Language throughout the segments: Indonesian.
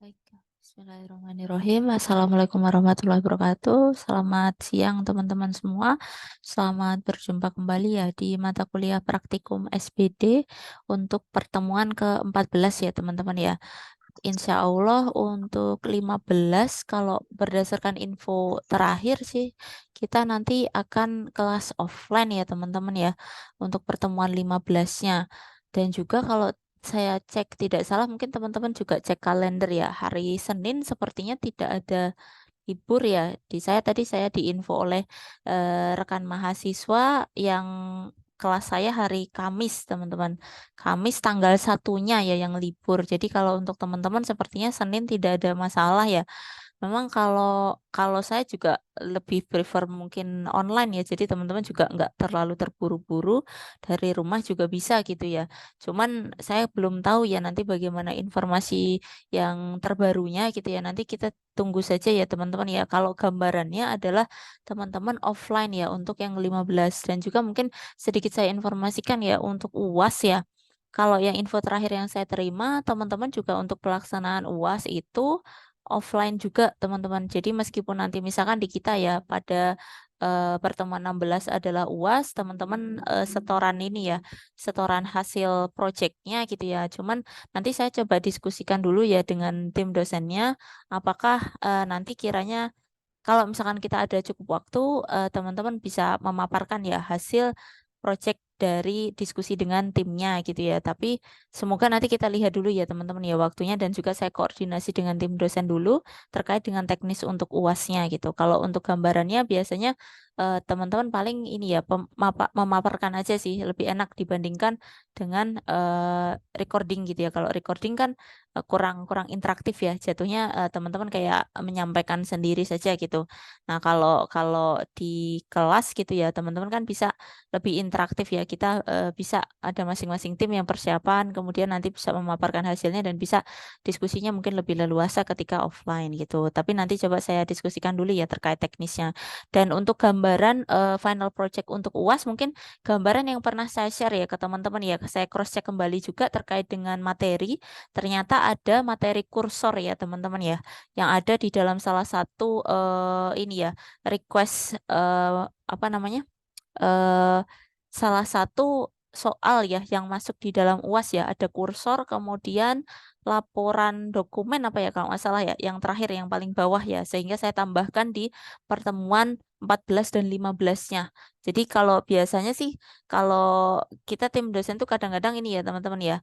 Baik, Bismillahirrahmanirrahim. Assalamualaikum warahmatullahi wabarakatuh. Selamat siang teman-teman semua. Selamat berjumpa kembali ya di mata kuliah praktikum SBD untuk pertemuan ke-14 ya teman-teman ya. Insya Allah untuk 15 kalau berdasarkan info terakhir sih kita nanti akan kelas offline ya teman-teman ya untuk pertemuan 15-nya. Dan juga kalau saya cek tidak salah mungkin teman-teman juga cek kalender ya. Hari Senin sepertinya tidak ada libur ya. Saya diinfo oleh rekan mahasiswa yang kelas saya hari Kamis, teman-teman. Kamis tanggal satunya ya yang libur. Jadi kalau untuk teman-teman sepertinya Senin tidak ada masalah ya. Memang kalau kalau saya juga lebih prefer mungkin online ya. Jadi teman-teman juga nggak terlalu terburu-buru dari rumah juga bisa gitu ya. Cuman saya belum tahu ya nanti bagaimana informasi yang terbarunya gitu ya. Nanti kita tunggu saja ya teman-teman ya. Kalau gambarannya adalah teman-teman offline ya untuk yang 15 dan juga mungkin sedikit saya informasikan ya untuk UAS ya. Kalau yang info terakhir yang saya terima, teman-teman juga untuk pelaksanaan UAS itu offline juga, teman-teman. Jadi meskipun nanti misalkan di kita ya pada pertemuan 16 adalah UAS, teman-teman setoran ini ya, setoran hasil proyeknya gitu ya. Cuman nanti saya coba diskusikan dulu ya dengan tim dosennya, apakah nanti kiranya kalau misalkan kita ada cukup waktu, teman-teman bisa memaparkan ya hasil project dari diskusi dengan timnya gitu ya. Tapi semoga nanti kita lihat dulu ya teman-teman ya waktunya dan juga saya koordinasi dengan tim dosen dulu terkait dengan teknis untuk UASnya gitu. Kalau untuk gambarannya biasanya teman-teman paling ini ya memaparkan aja sih lebih enak dibandingkan dengan recording gitu ya. Kalau recording kan kurang kurang interaktif ya jatuhnya teman-teman kayak menyampaikan sendiri saja gitu. Nah, kalau kalau di kelas gitu ya teman-teman kan bisa lebih interaktif ya. Kita bisa ada masing-masing tim yang persiapan kemudian nanti bisa memaparkan hasilnya dan bisa diskusinya mungkin lebih leluasa ketika offline gitu. Tapi nanti coba saya diskusikan dulu ya terkait teknisnya. Dan untuk gambaran final project untuk UAS mungkin gambaran yang pernah saya share ya ke teman-teman ya. Saya cross check kembali juga terkait dengan materi. Ternyata ada materi kursor ya teman-teman ya, yang ada di dalam salah satu ini ya request apa namanya eh salah satu soal ya yang masuk di dalam UAS ya ada kursor kemudian laporan dokumen apa ya kalau nggak salah ya yang terakhir yang paling bawah ya sehingga saya tambahkan di pertemuan 14 dan 15-nya. Jadi kalau biasanya sih kalau kita tim dosen tuh kadang-kadang ini ya teman-teman ya.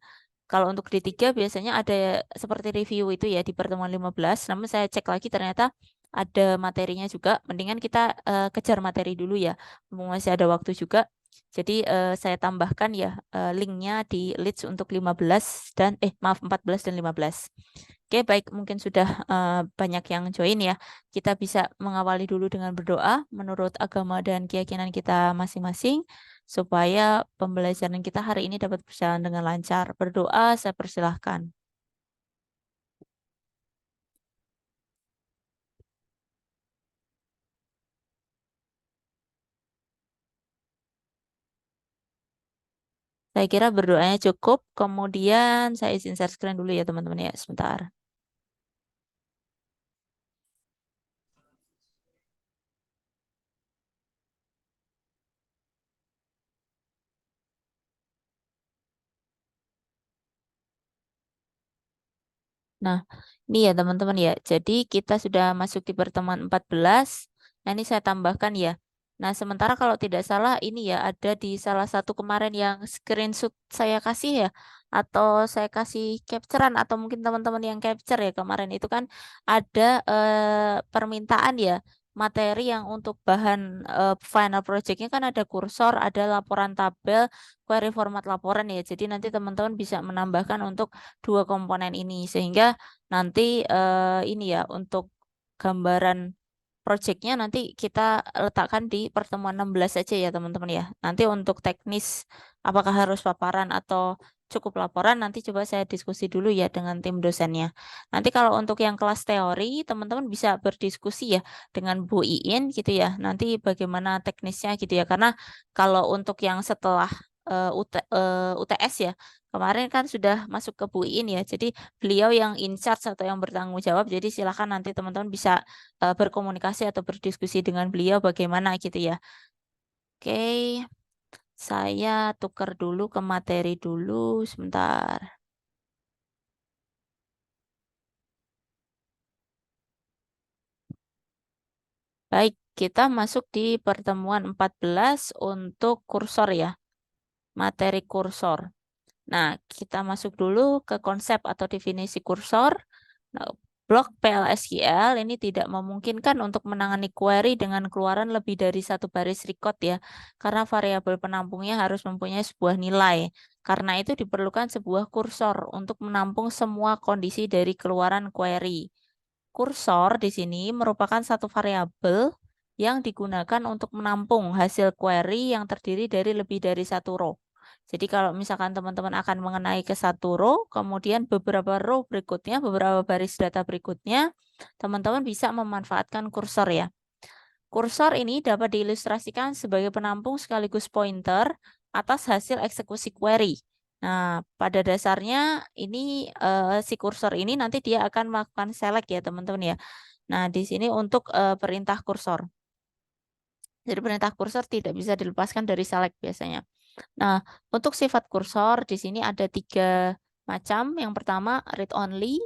Kalau untuk D3 biasanya ada seperti review itu ya di pertemuan 15, namun saya cek lagi ternyata ada materinya juga. Mendingan kita kejar materi dulu ya mumpung masih ada waktu juga. Jadi saya tambahkan ya linknya di Leads untuk 15 dan maaf 14 dan 15. Oke, baik mungkin sudah banyak yang join ya. Kita bisa mengawali dulu dengan berdoa menurut agama dan keyakinan kita masing-masing supaya pembelajaran kita hari ini dapat berjalan dengan lancar. Berdoa, saya persilahkan. Saya kira berdoanya cukup. Kemudian saya izin share screen dulu ya teman-teman ya sebentar. Nah, ini ya teman-teman ya. Jadi kita sudah masuk di pertemuan 14. Nah, ini saya tambahkan ya. Nah, sementara kalau tidak salah ini ya ada di salah satu kemarin yang screenshot saya kasih ya atau saya kasih capturean atau mungkin teman-teman yang capture ya kemarin itu kan ada permintaan ya materi yang untuk bahan final projectnya kan ada kursor, ada laporan tabel, query format laporan ya. Jadi nanti teman-teman bisa menambahkan untuk dua komponen ini sehingga nanti ini ya untuk gambaran projectnya nanti kita letakkan di pertemuan 16 saja ya teman-teman ya. Nanti untuk teknis apakah harus paparan atau cukup laporan nanti coba saya diskusi dulu ya dengan tim dosennya. Nanti kalau untuk yang kelas teori teman-teman bisa berdiskusi ya dengan Bu Iin gitu ya. Nanti bagaimana teknisnya gitu ya. Karena kalau untuk yang setelah UTS ya. Kemarin kan sudah masuk ke BUIN ya. Jadi beliau yang in charge atau yang bertanggung jawab. Jadi silakan nanti teman-teman bisa berkomunikasi atau berdiskusi dengan beliau bagaimana gitu ya. Oke, saya tukar dulu ke materi dulu sebentar. Baik, kita masuk di pertemuan 14 untuk kursor ya, materi kursor. Nah, kita masuk dulu ke konsep atau definisi kursor. Nah, blok PLSQL ini tidak memungkinkan untuk menangani query dengan keluaran lebih dari satu baris record ya, karena variabel penampungnya harus mempunyai sebuah nilai. Karena itu diperlukan sebuah kursor untuk menampung semua kondisi dari keluaran query. Kursor di sini merupakan satu variabel yang digunakan untuk menampung hasil query yang terdiri dari lebih dari satu row. Jadi kalau misalkan teman-teman akan mengenai ke satu row, kemudian beberapa row berikutnya, beberapa baris data berikutnya, teman-teman bisa memanfaatkan kursor ya. Kursor ini dapat diilustrasikan sebagai penampung sekaligus pointer atas hasil eksekusi query. Nah, pada dasarnya ini si kursor ini nanti dia akan melakukan select ya teman-teman ya. Nah, di sini untuk perintah kursor. Jadi perintah kursor tidak bisa dilepaskan dari select biasanya. Nah, untuk sifat kursor di sini ada 3 macam. Yang pertama, read only.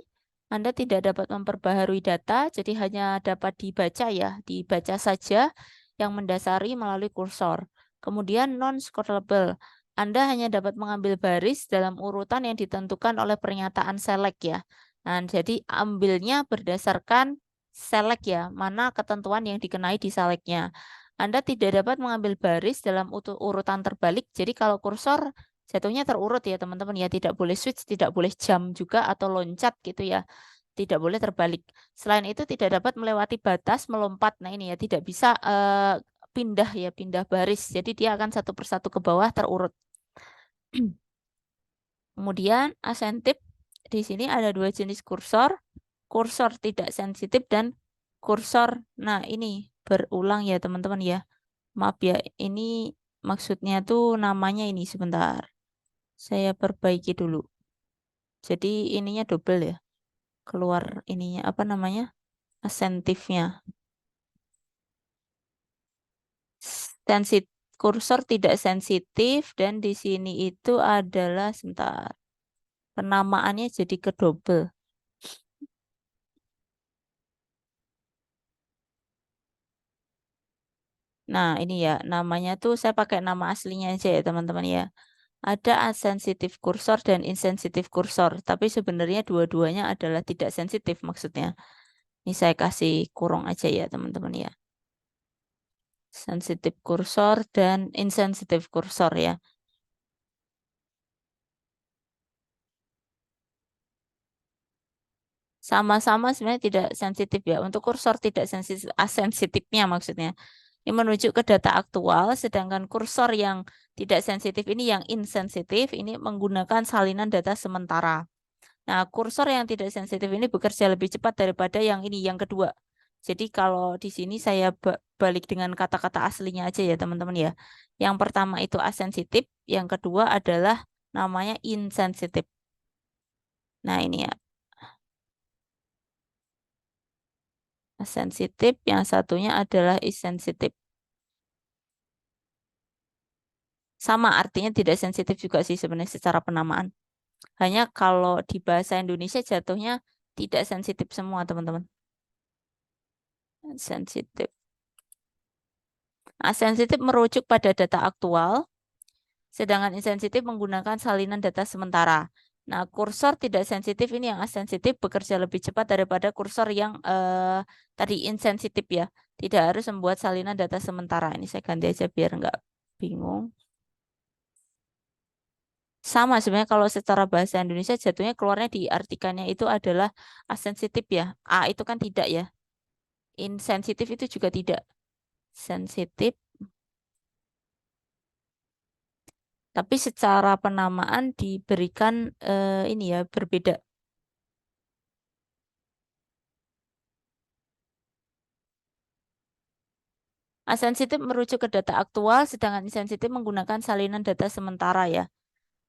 Anda tidak dapat memperbaharui data, jadi hanya dapat dibaca ya, dibaca saja yang mendasari melalui kursor. Kemudian non-scrollable. Anda hanya dapat mengambil baris dalam urutan yang ditentukan oleh pernyataan select ya. Nah, jadi ambilnya berdasarkan select ya, mana ketentuan yang dikenai di selectnya. Anda tidak dapat mengambil baris dalam urutan terbalik. Jadi kalau kursor jatuhnya terurut ya teman-teman ya, tidak boleh switch, tidak boleh jump juga atau loncat gitu ya. Tidak boleh terbalik. Selain itu tidak dapat melewati batas melompat. Nah ini ya tidak bisa pindah ya, pindah baris. Jadi dia akan satu persatu ke bawah terurut. Kemudian asentif di sini ada 2 jenis kursor. Kursor tidak sensitif dan kursor. Nah ini berulang ya teman-teman ya. Maaf ya, ini maksudnya tuh namanya ini sebentar. Saya perbaiki dulu. Jadi ininya double ya. Keluar ininya apa namanya? Asentifnya. Sensit Kursor tidak sensitif dan di sini itu adalah sebentar. Penamaannya jadi kedouble. Nah, ini ya namanya tuh saya pakai nama aslinya aja ya teman-teman ya. Ada asensitif kursor dan insensitif kursor, tapi sebenarnya dua-duanya adalah tidak sensitif maksudnya. Ini saya kasih kurung aja ya teman-teman ya. Sensitif kursor dan insensitif kursor ya. Sama-sama sebenarnya tidak sensitif ya. Untuk kursor tidak sensitif, asensitifnya maksudnya. Ini menunjuk ke data aktual, sedangkan kursor yang tidak sensitif ini yang insensitif, ini menggunakan salinan data sementara. Nah, kursor yang tidak sensitif ini bekerja lebih cepat daripada yang ini, yang kedua. Jadi kalau di sini saya balik dengan kata-kata aslinya aja ya teman-teman ya. Yang pertama itu asensitif, yang kedua adalah namanya insensitif. Nah ini ya, asensitif, yang satunya adalah insensitif. Sama artinya tidak sensitif juga sih sebenarnya secara penamaan. Hanya kalau di bahasa Indonesia jatuhnya tidak sensitif semua teman-teman. Sensitif. Nah, sensitif merujuk pada data aktual, sedangkan insensitif menggunakan salinan data sementara. Nah, kursor tidak sensitif ini yang asensitif bekerja lebih cepat daripada kursor yang tadi insensitif ya. Tidak harus membuat salinan data sementara. Ini saya ganti aja biar nggak bingung. Sama sebenarnya kalau secara bahasa Indonesia jatuhnya keluarnya diartikannya itu adalah asensitif ya. A itu kan tidak ya. Insensitif itu juga tidak. Sensitif, tapi secara penamaan diberikan ini ya berbeda. Asensitif merujuk ke data aktual, sedangkan insensitif menggunakan salinan data sementara ya.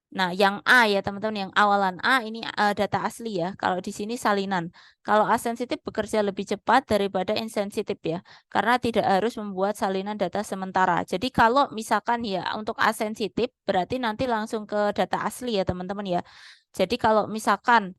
Nah, yang A ya teman-teman, yang awalan A ini data asli ya. Kalau di sini salinan. Kalau asensitif bekerja lebih cepat daripada insensitif ya, karena tidak harus membuat salinan data sementara. Jadi kalau misalkan ya untuk asensitif berarti nanti langsung ke data asli ya teman-teman ya. Jadi kalau misalkan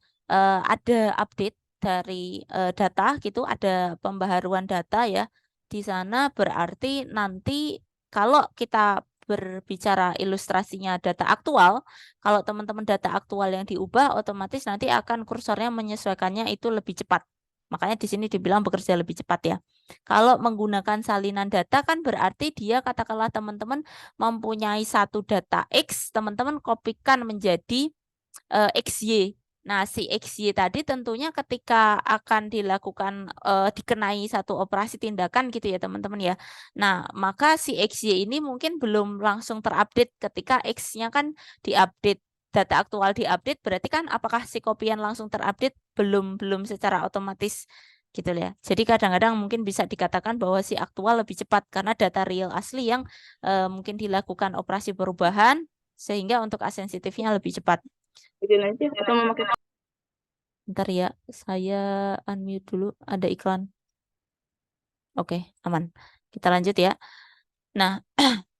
ada update dari data gitu, ada pembaharuan data ya di sana berarti nanti kalau kita berbicara ilustrasinya data aktual, kalau teman-teman data aktual yang diubah, otomatis nanti akan kursornya menyesuaikannya itu lebih cepat. Makanya di sini dibilang bekerja lebih cepat ya. Kalau menggunakan salinan data kan berarti dia katakanlah teman-teman mempunyai satu data X, teman-teman kopikan menjadi XY. Nah, si XY tadi tentunya ketika akan dilakukan dikenai satu operasi tindakan gitu ya teman-teman ya. Nah, maka si XY ini mungkin belum langsung terupdate ketika X-nya kan diupdate, data aktual diupdate berarti kan apakah si kopian langsung terupdate? Belum secara otomatis gitu ya. Jadi kadang-kadang mungkin bisa dikatakan bahwa si aktual lebih cepat karena data real asli yang mungkin dilakukan operasi perubahan sehingga untuk asensitifnya lebih cepat. Ikutin aja atau mau pakai. Bentar ya, saya unmute dulu. Ada iklan. Oke, aman. Kita lanjut ya. Nah,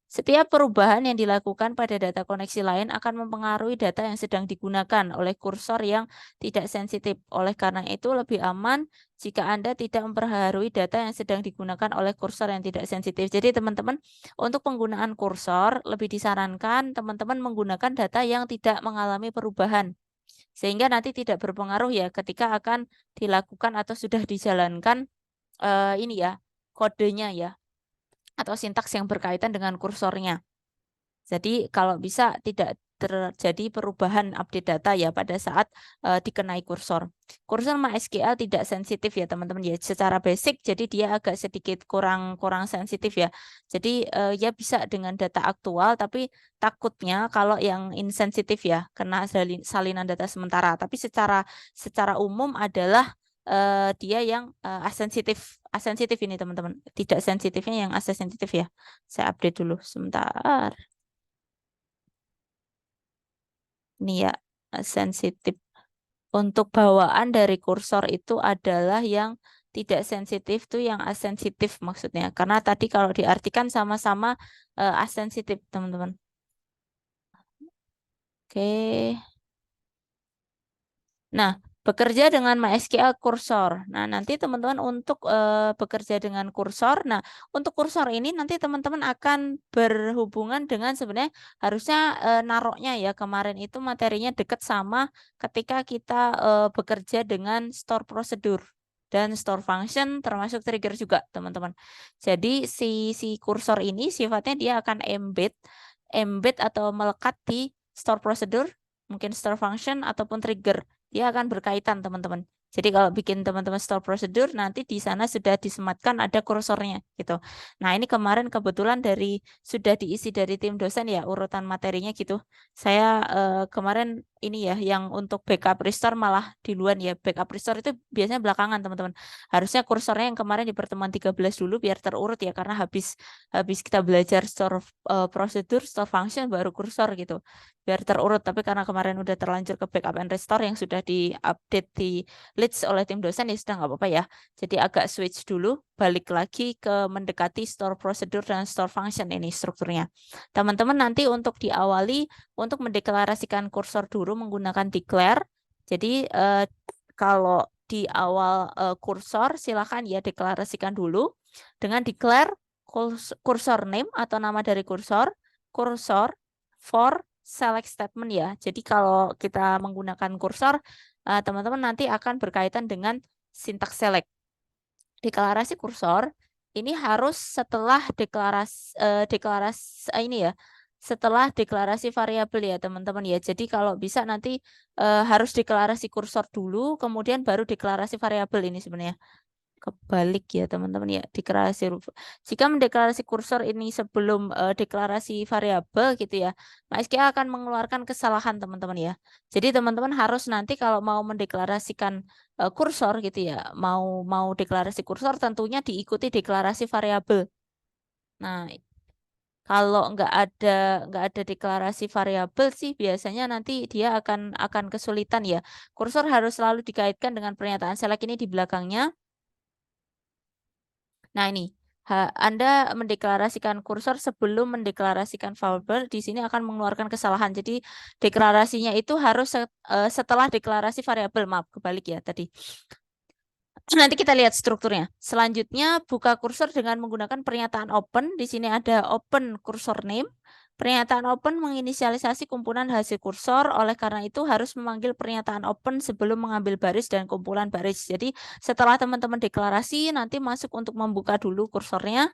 setiap perubahan yang dilakukan pada data koneksi lain akan mempengaruhi data yang sedang digunakan oleh kursor yang tidak sensitif. Oleh karena itu, lebih aman jika Anda tidak memperbaharui data yang sedang digunakan oleh kursor yang tidak sensitif. Jadi, teman-teman, untuk penggunaan kursor lebih disarankan teman-teman menggunakan data yang tidak mengalami perubahan. Sehingga nanti tidak berpengaruh ya ketika akan dilakukan atau sudah dijalankan ini ya kodenya ya atau sintaks yang berkaitan dengan kursornya. Jadi kalau bisa tidak terjadi perubahan update data ya pada saat dikenai kursor. Kursor MySQL tidak sensitif ya teman-teman ya secara basic jadi dia agak sedikit kurang sensitif ya. Jadi ya bisa dengan data aktual tapi takutnya kalau yang insensitif ya kena salinan data sementara. Tapi secara umum adalah dia yang asensitif ini teman-teman. Tidak sensitifnya yang asensitif ya. Saya update dulu sebentar. Ini ya, sensitif. Untuk bawaan dari kursor itu adalah yang tidak sensitif tuh yang asensitif maksudnya. Karena tadi kalau diartikan sama-sama asensitif, teman-teman. Oke. Nah, bekerja dengan MySQL kursor. Nah, nanti teman-teman untuk bekerja dengan kursor. Nah, untuk kursor ini nanti teman-teman akan berhubungan dengan sebenarnya harusnya naroknya ya. Kemarin itu materinya dekat sama ketika kita bekerja dengan store prosedur dan store function termasuk trigger juga, teman-teman. Jadi si kursor ini sifatnya dia akan embed atau melekat di store prosedur, mungkin store function ataupun trigger dia akan berkaitan teman-teman. Jadi kalau bikin teman-teman store prosedur nanti di sana sudah disematkan ada kursornya gitu. Nah, ini kemarin kebetulan sudah diisi dari tim dosen ya urutan materinya gitu. Saya kemarin ini ya yang untuk backup restore malah duluan ya. Backup restore itu biasanya belakangan teman-teman. Harusnya kursornya yang kemarin di pertemuan 13 dulu biar terurut ya karena habis kita belajar store prosedur, store function baru kursor gitu biar terurut. Tapi karena kemarin udah terlanjur ke backup and restore yang sudah diupdate di leads oleh tim dosen ya sudah nggak apa-apa ya. Jadi agak switch dulu, balik lagi ke mendekati store prosedur dan store function ini strukturnya. Teman-teman nanti untuk diawali untuk mendeklarasikan kursor dulu menggunakan declare. Jadi kalau di awal kursor silakan ya deklarasikan dulu dengan declare kursor name atau nama dari kursor for select statement ya. Jadi kalau kita menggunakan kursor, teman-teman nanti akan berkaitan dengan sintaks select. Deklarasi kursor ini harus setelah deklarasi ini ya, setelah deklarasi variabel ya teman-teman ya. Jadi kalau bisa nanti harus deklarasi kursor dulu, kemudian baru deklarasi variabel ini sebenarnya. Kebalik ya teman-teman ya jika mendeklarasi kursor ini sebelum deklarasi variabel gitu ya MySQL akan mengeluarkan kesalahan teman-teman ya jadi teman-teman harus nanti kalau mau mendeklarasikan kursor gitu ya mau deklarasi kursor tentunya diikuti deklarasi variabel Nah, kalau nggak ada deklarasi variabel sih biasanya nanti dia akan kesulitan ya. Kursor harus selalu dikaitkan dengan pernyataan select ini di belakangnya. Nah, ini Anda mendeklarasikan kursor sebelum mendeklarasikan variabel di sini akan mengeluarkan kesalahan. Jadi deklarasinya itu harus setelah deklarasi variabel. Maaf, kebalik ya tadi. Nanti kita lihat strukturnya. Selanjutnya buka kursor dengan menggunakan pernyataan open. Di sini ada open cursor name. Pernyataan open menginisialisasi kumpulan hasil kursor, oleh karena itu harus memanggil pernyataan open sebelum mengambil baris dan kumpulan baris. Jadi setelah teman-teman deklarasi, nanti masuk untuk membuka dulu kursornya.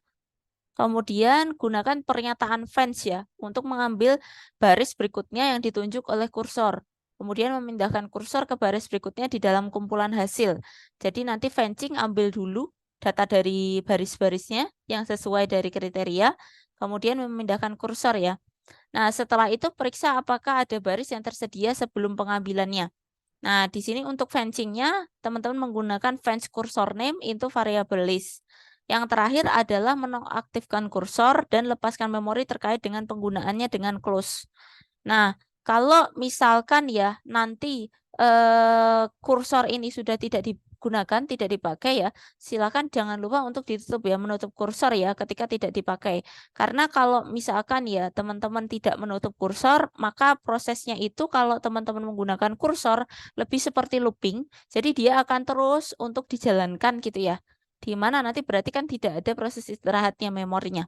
Kemudian gunakan pernyataan fence ya untuk mengambil baris berikutnya yang ditunjuk oleh kursor. Kemudian memindahkan kursor ke baris berikutnya di dalam kumpulan hasil. Jadi nanti fencing ambil dulu data dari baris-barisnya yang sesuai dari kriteria. Kemudian memindahkan kursor ya. Nah, setelah itu periksa apakah ada baris yang tersedia sebelum pengambilannya. Nah, di sini untuk fencingnya, teman-teman menggunakan fence cursor name into variable list. Yang terakhir adalah menonaktifkan kursor dan lepaskan memori terkait dengan penggunaannya dengan close. Nah, kalau misalkan ya nanti kursor ini sudah tidak digunakan, tidak dipakai ya, silakan jangan lupa untuk ditutup ya, menutup kursor ya ketika tidak dipakai. Karena kalau misalkan ya teman-teman tidak menutup kursor, maka prosesnya itu kalau teman-teman menggunakan kursor lebih seperti looping, jadi dia akan terus untuk dijalankan gitu ya. Di mana nanti berarti kan tidak ada proses istirahatnya memorinya.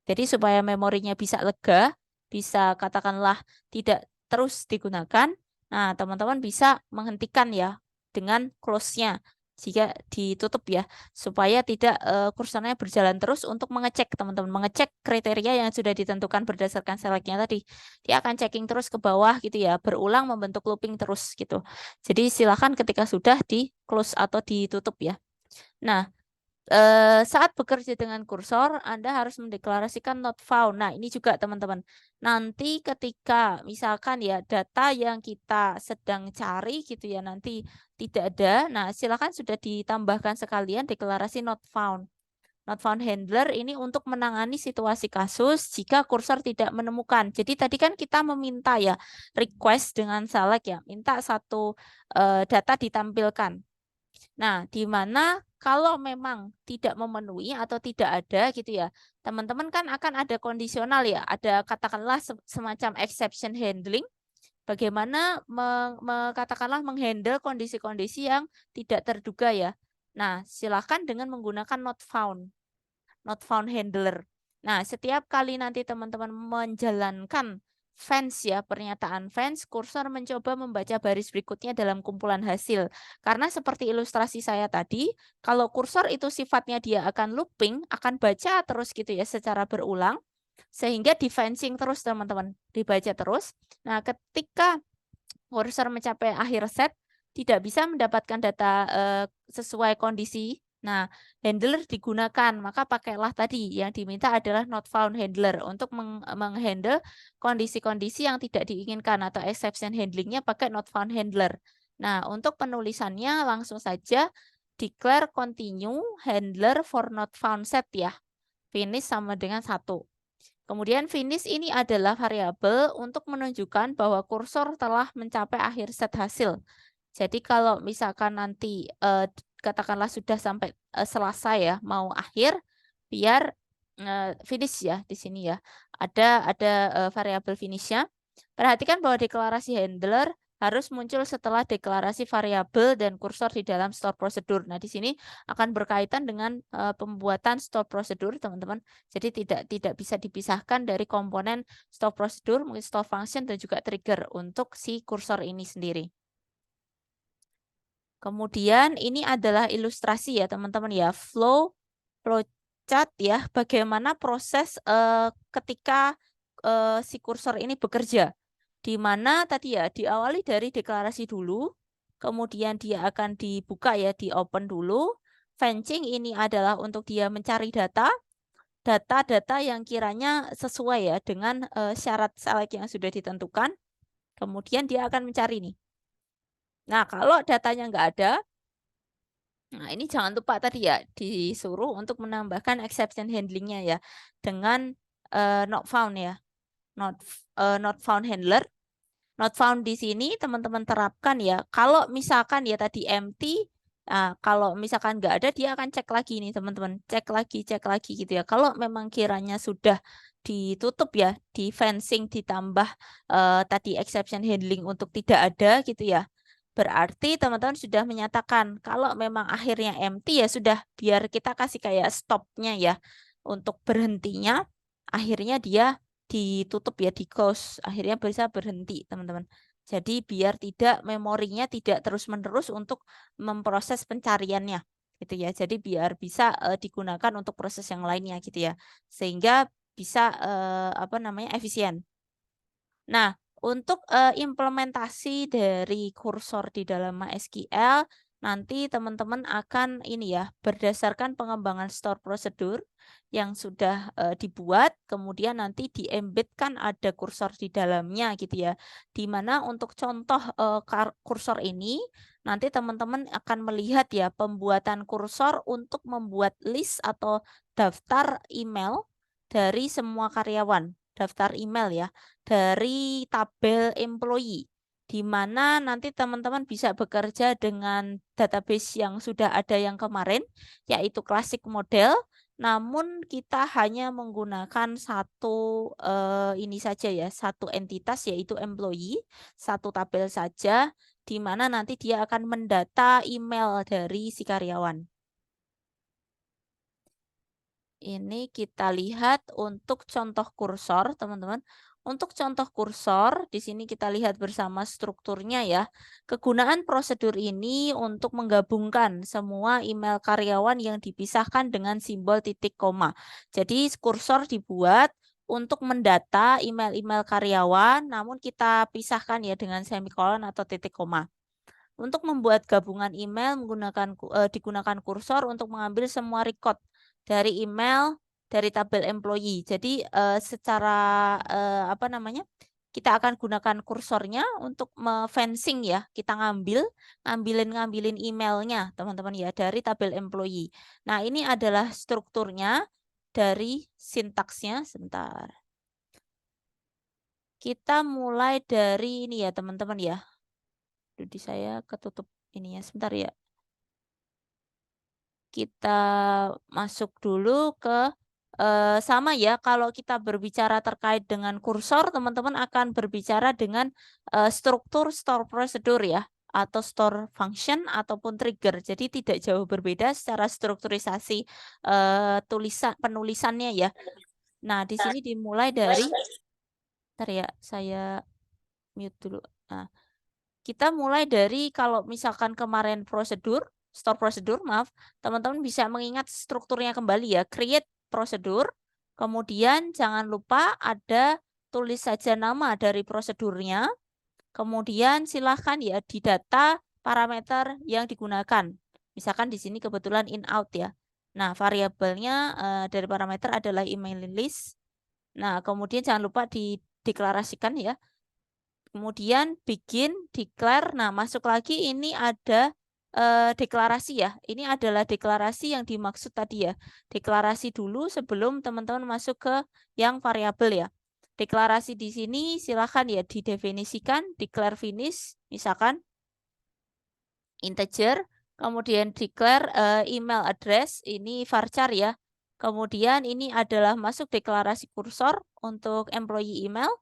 Jadi supaya memorinya bisa lega, bisa katakanlah tidak terus digunakan, nah teman-teman bisa menghentikan ya dengan close-nya jika ditutup ya, supaya tidak kursornya berjalan terus untuk mengecek teman-teman, mengecek kriteria yang sudah ditentukan berdasarkan select-nya tadi. Dia akan checking terus ke bawah gitu ya, berulang membentuk looping terus gitu. Jadi silakan ketika sudah di close atau ditutup ya. Nah, saat bekerja dengan kursor, Anda harus mendeklarasikan not found. Nah, ini juga teman-teman. Nanti ketika misalkan ya data yang kita sedang cari gitu ya, nanti tidak ada. Nah, silakan sudah ditambahkan sekalian deklarasi not found. Not found handler ini untuk menangani situasi kasus jika kursor tidak menemukan. Jadi tadi kan kita meminta ya request dengan select ya, minta satu data ditampilkan. Nah, di mana kalau memang tidak memenuhi atau tidak ada gitu ya, teman-teman kan akan ada kondisional ya, ada katakanlah semacam exception handling, bagaimana katakanlah menghandle kondisi-kondisi yang tidak terduga ya. Nah, silakan dengan menggunakan not found handler. Nah, setiap kali nanti teman-teman menjalankan fence ya, pernyataan fence, kursor mencoba membaca baris berikutnya dalam kumpulan hasil. Karena seperti ilustrasi saya tadi, kalau kursor itu sifatnya dia akan looping, akan baca terus gitu ya secara berulang, sehingga di fencing terus teman-teman, dibaca terus. Nah, ketika kursor mencapai akhir set, tidak bisa mendapatkan data sesuai kondisi. Nah, handler digunakan, maka pakailah tadi yang diminta adalah not found handler untuk menghandle kondisi-kondisi yang tidak diinginkan atau exception handlingnya pakai not found handler. Nah, untuk penulisannya langsung saja declare continue handler for not found set ya. Finish sama dengan 1. Kemudian finish ini adalah variabel untuk menunjukkan bahwa kursor telah mencapai akhir set hasil. Jadi kalau misalkan nanti katakanlah sudah sampai selesai ya, mau akhir, biar finish ya di sini ya. Ada variabel finishnya. Perhatikan bahwa deklarasi handler harus muncul setelah deklarasi variabel dan kursor di dalam store prosedur. Nah, di sini akan berkaitan dengan pembuatan store prosedur, teman-teman. Jadi tidak bisa dipisahkan dari komponen store prosedur, mungkin store function dan juga trigger untuk si kursor ini sendiri. Kemudian ini adalah ilustrasi ya teman-teman ya, flow chart ya, bagaimana proses ketika si kursor ini bekerja. Di mana tadi ya diawali dari deklarasi dulu, kemudian dia akan dibuka ya, di open dulu. Fetching ini adalah untuk dia mencari data-data yang kiranya sesuai ya dengan syarat select yang sudah ditentukan. Kemudian dia akan mencari nih. Nah, kalau datanya nggak ada, Nah, ini jangan lupa tadi ya, disuruh untuk menambahkan exception handlingnya ya, dengan not found ya, not found handler. Not found di sini teman-teman terapkan ya. Kalau misalkan ya tadi empty, kalau misalkan nggak ada, dia akan cek lagi nih teman-teman, cek lagi gitu ya. Kalau memang kiranya sudah ditutup ya, di fencing ditambah tadi exception handling untuk tidak ada gitu ya. Berarti teman-teman sudah menyatakan kalau memang akhirnya empty ya sudah, biar kita kasih kayak stopnya ya untuk berhentinya. Akhirnya dia ditutup ya, di close, akhirnya bisa berhenti teman-teman. Jadi biar tidak memorinya tidak terus-menerus untuk memproses pencariannya gitu ya. Jadi biar bisa digunakan untuk proses yang lainnya gitu ya. Sehingga bisa apa namanya efisien. Nah, untuk implementasi dari kursor di dalam MySQL, nanti teman-teman akan ini ya, berdasarkan pengembangan store prosedur yang sudah dibuat, kemudian nanti di-embed-kan ada kursor di dalamnya gitu ya. Di mana untuk contoh kursor ini, nanti teman-teman akan melihat ya pembuatan kursor untuk membuat list atau daftar email dari semua karyawan, daftar email ya dari tabel employee, di mana nanti teman-teman bisa bekerja dengan database yang sudah ada yang kemarin, yaitu klasik model, namun kita hanya menggunakan satu ini saja ya, satu entitas yaitu employee, satu tabel saja, di mana nanti dia akan mendata email dari si karyawan. Ini kita lihat untuk contoh kursor, teman-teman. Untuk contoh kursor, di sini kita lihat bersama strukturnya ya. Kegunaan prosedur ini untuk menggabungkan semua email karyawan yang dipisahkan dengan simbol titik koma. Jadi kursor dibuat untuk mendata email-email karyawan, namun kita pisahkan ya dengan semikolon atau titik koma. Untuk membuat gabungan email digunakan kursor untuk mengambil semua record dari email dari tabel employee. Jadi secara apa namanya? Kita akan gunakan kursornya untuk fencing ya. Kita ngambilin emailnya teman-teman ya dari tabel employee. Nah, ini adalah strukturnya dari sintaksnya. Sebentar. Kita mulai dari ini ya teman-teman ya. Di saya ketutup ininya sebentar ya. Kita masuk dulu ke sama ya, kalau kita berbicara terkait dengan kursor, teman-teman akan berbicara dengan struktur store prosedur ya, atau store function ataupun trigger. Jadi tidak jauh berbeda secara strukturisasi penulisannya ya. Nah, di sini dimulai dari, bentar ya, saya mute dulu. Nah, kita mulai dari kalau misalkan kemarin store prosedur, maaf, teman-teman bisa mengingat strukturnya kembali ya, create prosedur, kemudian jangan lupa ada tulis saja nama dari prosedurnya, kemudian silahkan ya didata parameter yang digunakan. Misalkan di sini kebetulan in out ya. Nah, variabelnya dari parameter adalah email list. Nah, kemudian jangan lupa dideklarasikan ya. Kemudian begin, declare. Nah, masuk lagi ini ada deklarasi ya. Ini adalah deklarasi yang dimaksud tadi ya. Deklarasi dulu sebelum teman-teman masuk ke yang variabel ya. Deklarasi di sini silakan ya didefinisikan, declare finish, misalkan integer, kemudian declare email address, ini varchar ya. Kemudian ini adalah masuk deklarasi kursor untuk employee email.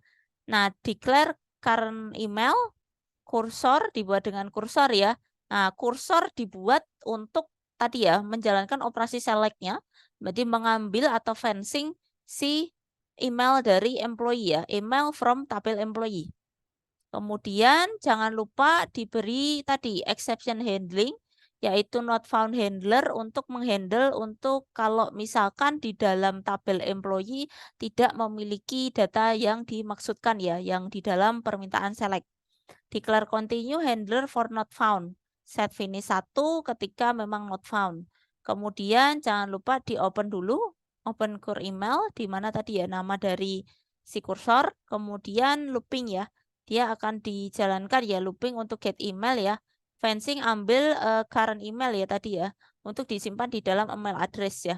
Nah, declare current email, kursor dibuat dengan kursor ya. Nah, kursor dibuat untuk tadi ya, menjalankan operasi select-nya, berarti mengambil atau fencing si email dari employee ya, email from tabel employee. Kemudian jangan lupa diberi tadi exception handling, yaitu not found handler untuk menghandle untuk kalau misalkan di dalam tabel employee tidak memiliki data yang dimaksudkan ya, yang di dalam permintaan select. Declare continue handler for not found. Set finish 1 ketika memang not found. Kemudian jangan lupa di open dulu, open core email, di mana tadi ya nama dari si kursor, kemudian looping ya. Dia akan dijalankan ya looping untuk get email ya. fencing ambil current email ya tadi ya, untuk disimpan di dalam email address ya.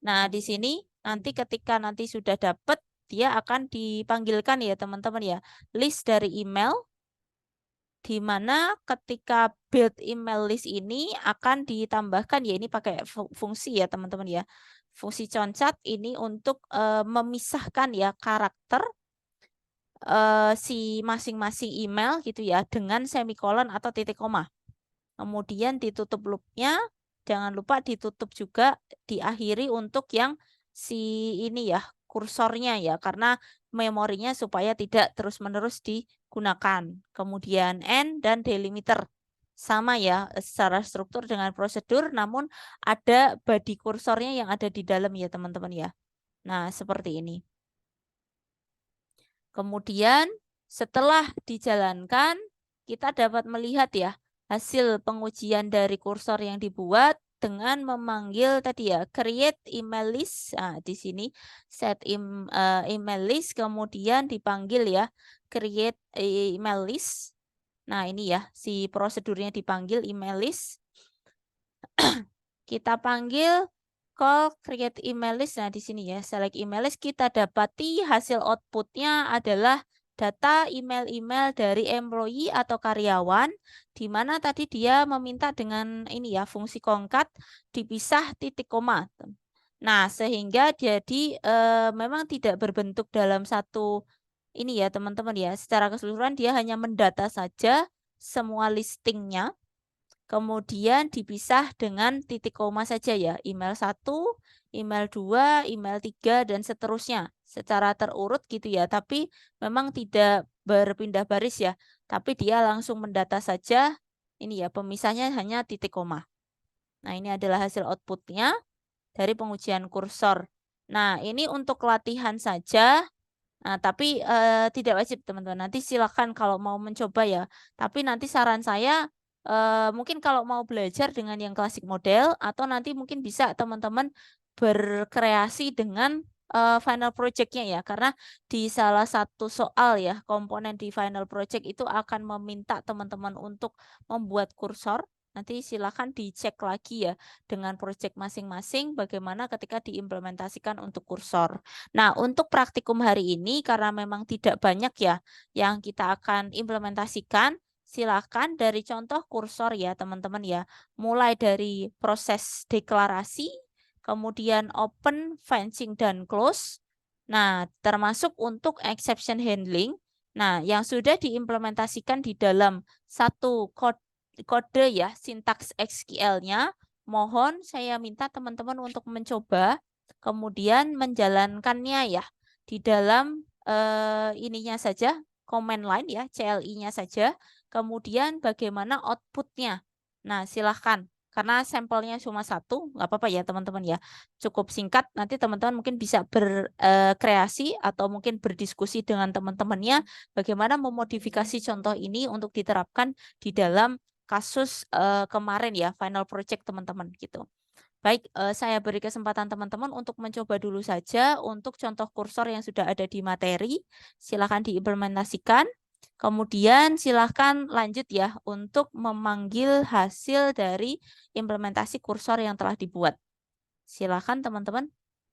Nah, di sini nanti ketika nanti sudah dapat, dia akan dipanggilkan ya teman-teman ya, list dari email, di mana ketika build email list ini akan ditambahkan ya, ini pakai fungsi ya teman-teman ya, fungsi concat ini untuk memisahkan ya karakter si masing-masing email gitu ya dengan semikolon atau titik koma. Kemudian ditutup loopnya, jangan lupa ditutup juga, diakhiri untuk yang si ini ya, kursornya ya, karena memorinya supaya tidak terus-menerus digunakan. Kemudian end dan delimiter. Sama ya, secara struktur dengan prosedur, namun ada body kursornya yang ada di dalam ya teman-teman ya. Nah, seperti ini. Kemudian setelah dijalankan, kita dapat melihat ya hasil pengujian dari kursor yang dibuat dengan memanggil tadi ya create email list. Nah, di sini set email list, kemudian dipanggil ya create email list. Nah, ini ya si prosedurnya dipanggil email list. Kita panggil call create email list. Nah, di sini ya, select email list, kita dapati hasil outputnya adalah data email-email dari employee atau karyawan, di mana tadi dia meminta dengan ini ya, fungsi concat dipisah titik koma. Nah, sehingga jadi memang tidak berbentuk dalam satu ini ya, teman-teman ya. Secara keseluruhan dia hanya mendata saja semua listingnya. Kemudian dipisah dengan titik koma saja ya, email 1, email 2, email 3, dan seterusnya. Secara terurut gitu ya, tapi memang tidak berpindah baris ya. Tapi dia langsung mendata saja, ini ya, pemisahnya hanya titik koma. Nah, ini adalah hasil outputnya dari pengujian kursor. Nah, ini untuk latihan saja. Nah, tapi tidak wajib teman-teman. Nanti silakan kalau mau mencoba ya. Tapi nanti saran saya mungkin kalau mau belajar dengan yang klasik model atau nanti mungkin bisa teman-teman berkreasi dengan final project-nya ya. Karena di salah satu soal ya, komponen di final project itu akan meminta teman-teman untuk membuat kursor. Nanti silakan dicek lagi ya dengan project masing-masing bagaimana ketika diimplementasikan untuk kursor. Nah, untuk praktikum hari ini karena memang tidak banyak ya yang kita akan implementasikan, silakan dari contoh kursor ya teman-teman ya. Mulai dari proses deklarasi, kemudian open, fencing, dan close. Nah, termasuk untuk exception handling. Nah, yang sudah diimplementasikan di dalam satu kode ya, sintaks SQL-nya, mohon saya minta teman-teman untuk mencoba kemudian menjalankannya ya di dalam ininya saja, command line ya, CLI-nya saja, kemudian bagaimana outputnya. Nah, silahkan. Karena sampelnya cuma satu, nggak apa-apa ya teman-teman ya. Cukup singkat, nanti teman-teman mungkin bisa berkreasi atau mungkin berdiskusi dengan teman-temannya bagaimana memodifikasi contoh ini untuk diterapkan di dalam kasus kemarin ya, final project teman-teman gitu. Baik, saya beri kesempatan teman-teman untuk mencoba dulu saja untuk contoh kursor yang sudah ada di materi. Silakan diimplementasikan. Kemudian silakan lanjut ya untuk memanggil hasil dari implementasi kursor yang telah dibuat. Silakan teman-teman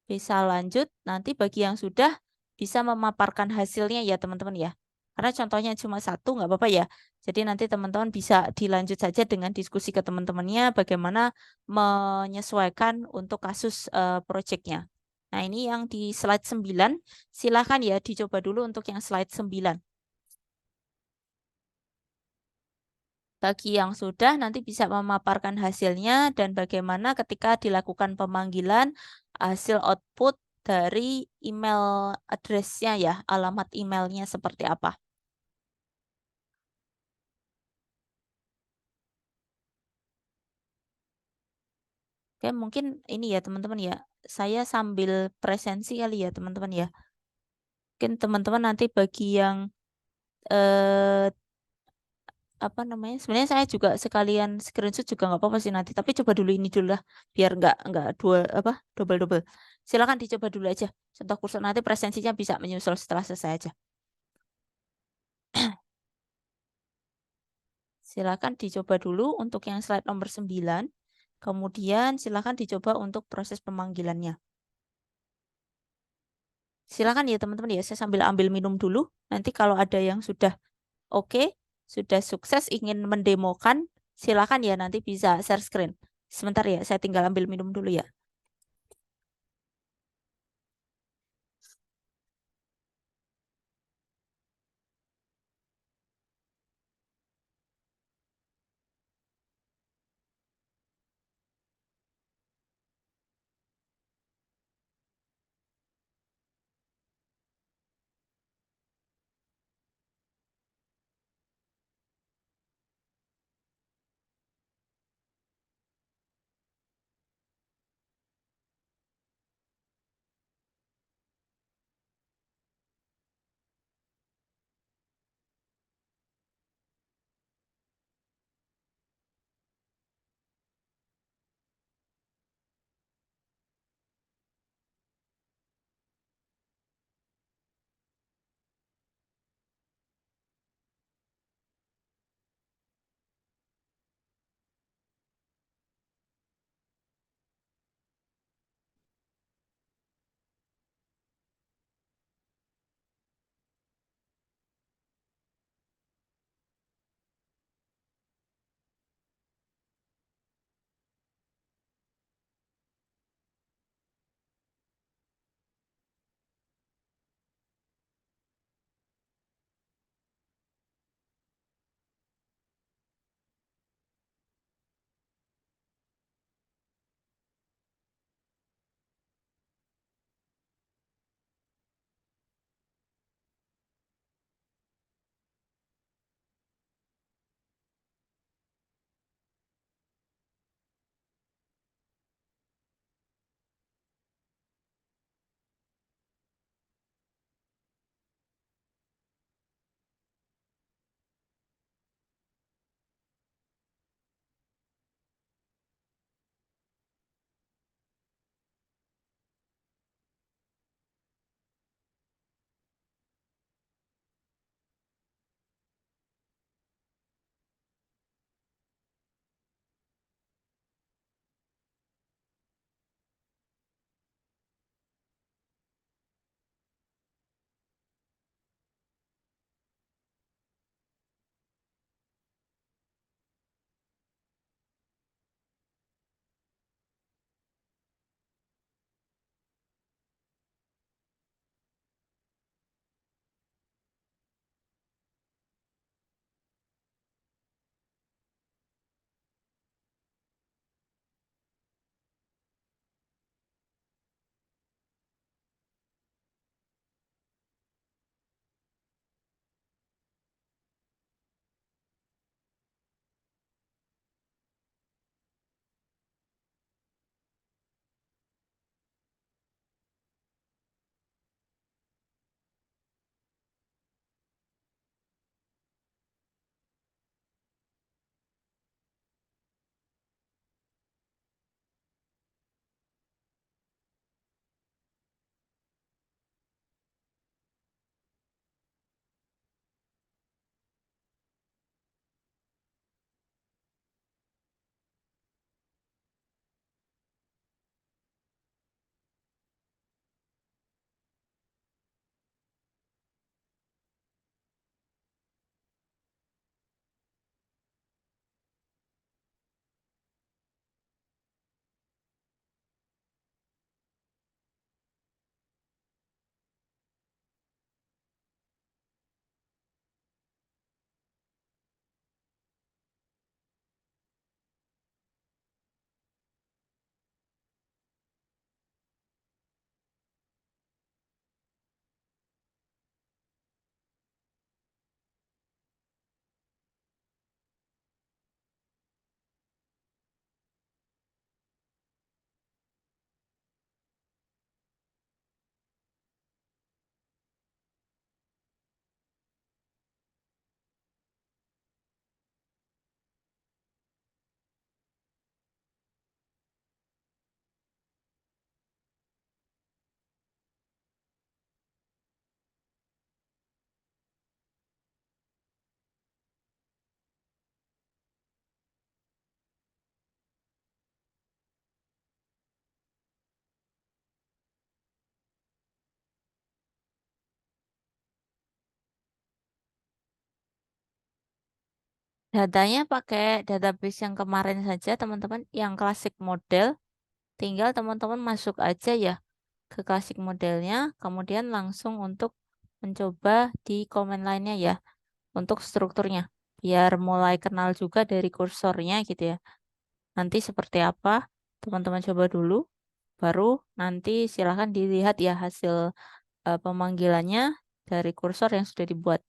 bisa lanjut. Nanti bagi yang sudah bisa memaparkan hasilnya ya teman-teman ya. Karena contohnya cuma satu, nggak apa-apa ya. Jadi nanti teman-teman bisa dilanjut saja dengan diskusi ke teman-temannya bagaimana menyesuaikan untuk kasus proyeknya. Nah, ini yang di slide 9. Silakan ya dicoba dulu untuk yang slide 9. Bagi yang sudah nanti bisa memaparkan hasilnya dan bagaimana ketika dilakukan pemanggilan hasil output dari email address-nya ya, alamat emailnya seperti apa. Oke, mungkin ini ya teman-teman ya, saya sambil presensi kali ya teman-teman ya. Mungkin teman-teman nanti bagi yang eh, apa namanya, sebenarnya saya juga sekalian screenshot juga nggak apa-apa sih nanti, tapi coba dulu ini dulu lah, biar nggak dua apa double-double. Silakan dicoba dulu aja contoh kursor, nanti presensinya bisa menyusul setelah selesai aja. Silakan dicoba dulu untuk yang slide nomor 9. Kemudian silakan dicoba untuk proses pemanggilannya. Silakan ya teman-teman ya, saya sambil ambil minum dulu. Nanti kalau ada yang sudah oke, sudah sukses ingin mendemokan, silakan ya nanti bisa share screen. Sebentar ya, saya tinggal ambil minum dulu ya. Datanya pakai database yang kemarin saja, teman-teman, yang klasik model. Tinggal teman-teman masuk aja ya ke klasik modelnya, kemudian langsung untuk mencoba di komen lainnya ya, untuk strukturnya. Biar mulai kenal juga dari kursornya gitu ya. Nanti seperti apa, teman-teman coba dulu, baru nanti silahkan dilihat ya hasil pemanggilannya dari kursor yang sudah dibuat.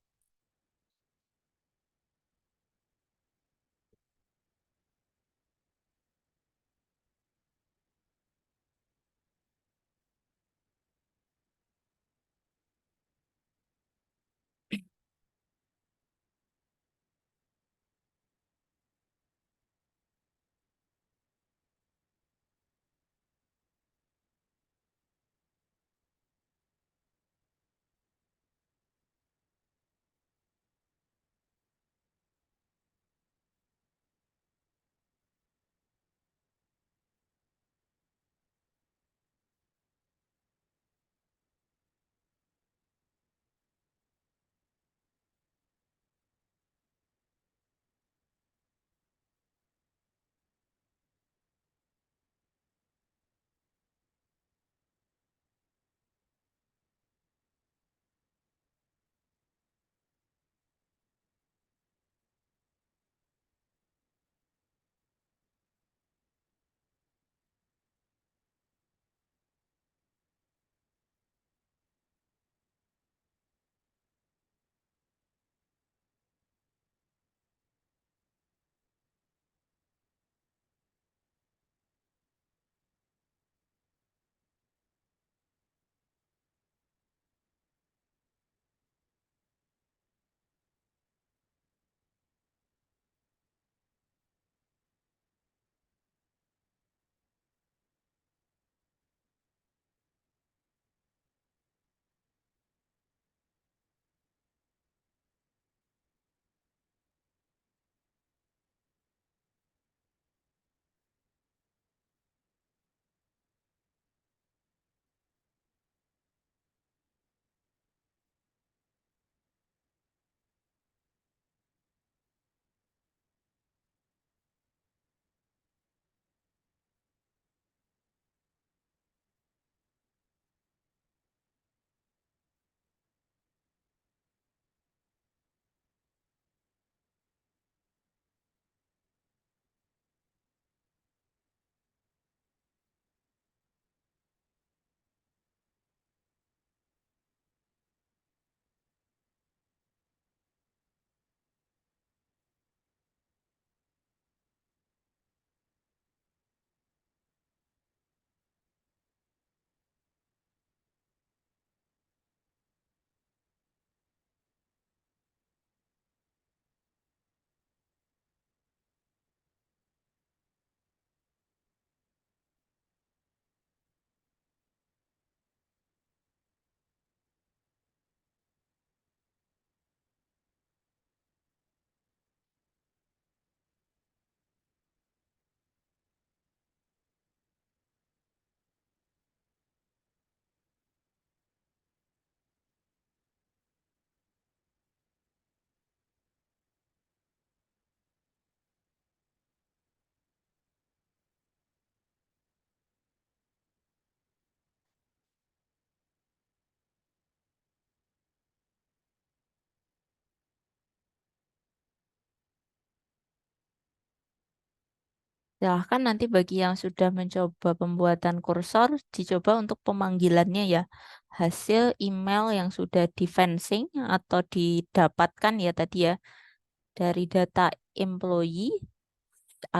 Silahkan nanti bagi yang sudah mencoba pembuatan kursor, dicoba untuk pemanggilannya ya. Hasil email yang sudah di fencing atau didapatkan ya tadi ya dari data employee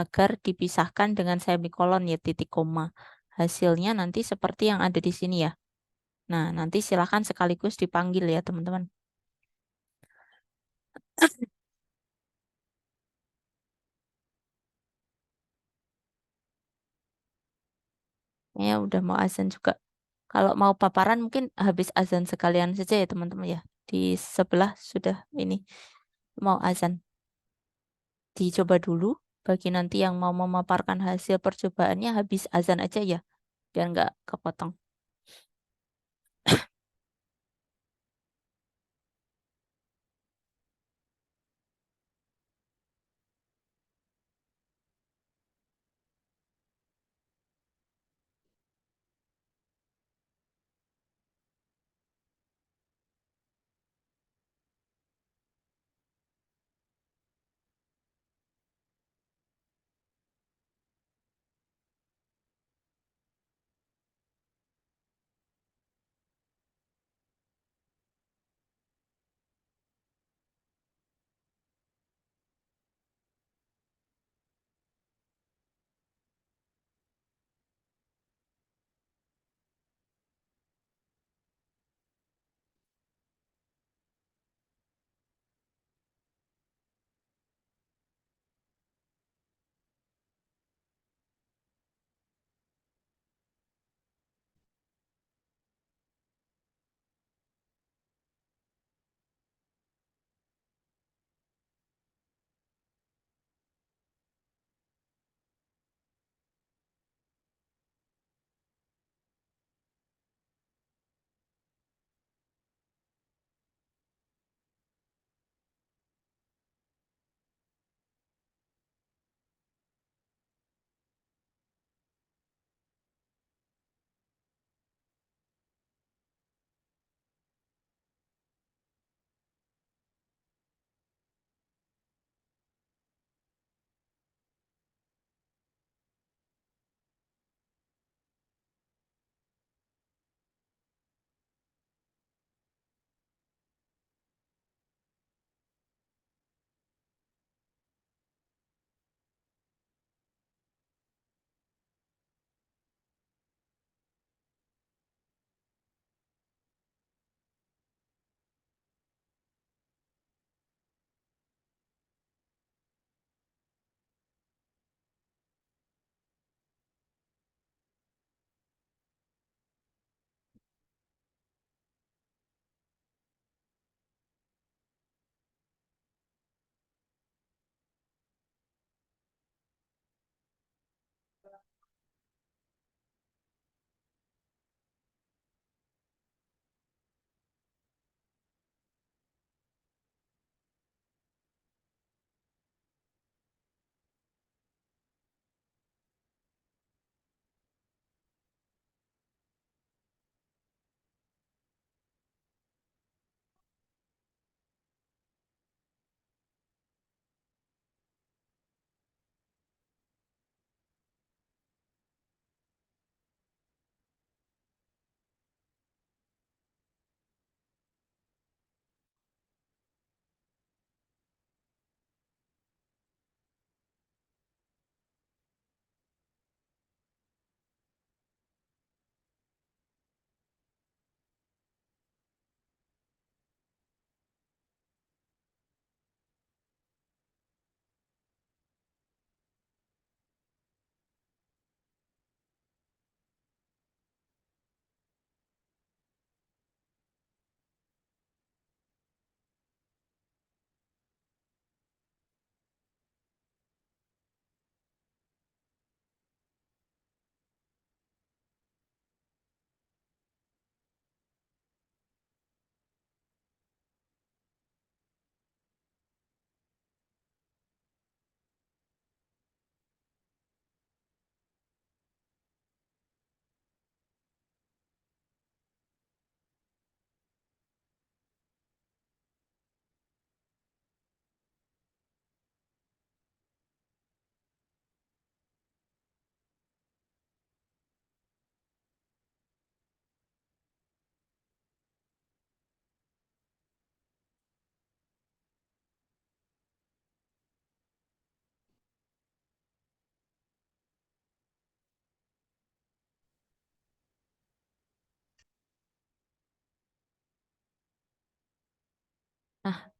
agar dipisahkan dengan semikolon ya titik koma. Hasilnya nanti seperti yang ada di sini ya. Nah, nanti silahkan sekaligus dipanggil ya teman-teman. Ya udah mau azan juga. Kalau mau paparan mungkin habis azan sekalian saja ya teman-teman ya. Di sebelah sudah ini mau azan. Dicoba dulu bagi nanti yang mau memaparkan hasil percobaannya habis azan aja ya. Biar nggak kepotong.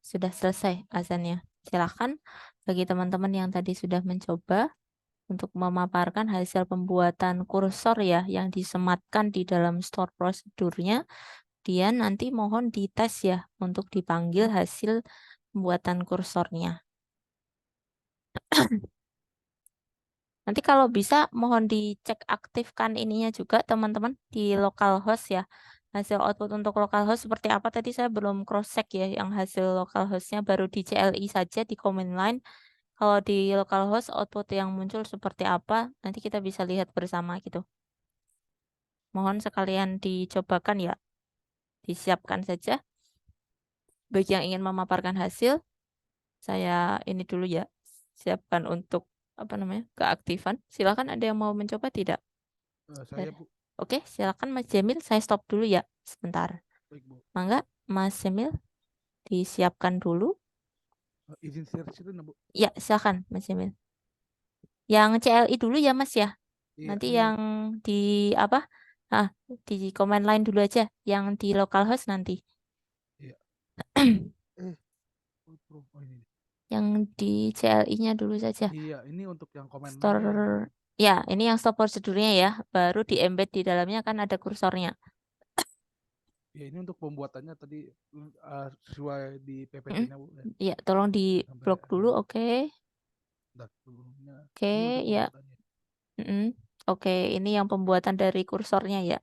sudah selesai azannya. Silakan bagi teman-teman yang tadi sudah mencoba untuk memaparkan hasil pembuatan kursor ya yang disematkan di dalam store prosedurnya, dia nanti mohon dites ya untuk dipanggil hasil pembuatan kursornya. Nanti kalau bisa mohon dicek aktifkan ininya juga teman-teman di localhost ya. Hasil output untuk localhost seperti apa tadi saya belum cross check ya yang hasil localhostnya baru di CLI saja di command line. Kalau di localhost output yang muncul seperti apa nanti kita bisa lihat bersama gitu. Mohon sekalian dicobakan ya. Disiapkan saja. Bagi yang ingin memaparkan hasil, saya ini dulu ya. Siapkan untuk apa namanya? Keaktifan. Silakan ada yang mau mencoba tidak? Saya Bu. Oke, silakan Mas Jamil. Saya stop dulu ya sebentar. Baik Bu. Mangga, Mas Jamil disiapkan dulu. Izin share screen Bu. Ya, silakan Mas Jamil. Yang CLI dulu ya Mas ya. Iya, Nanti ini yang di apa? Ah, di command line dulu aja. Yang di localhost nanti. iya. Oh, ini. Yang di CLI-nya dulu saja. Iya, ini untuk yang command line Store, ya. ya ini yang store prosedurnya ya. Baru di embed di dalamnya kan ada kursornya. Ya, ini untuk pembuatannya tadi sesuai di PPT-nya Bu. Ya. Ya, tolong di Sampai blok dulu, oke. sebelumnya. Oke, Ini untuk ya. pembuatannya. Oke, ini yang pembuatan dari kursornya ya.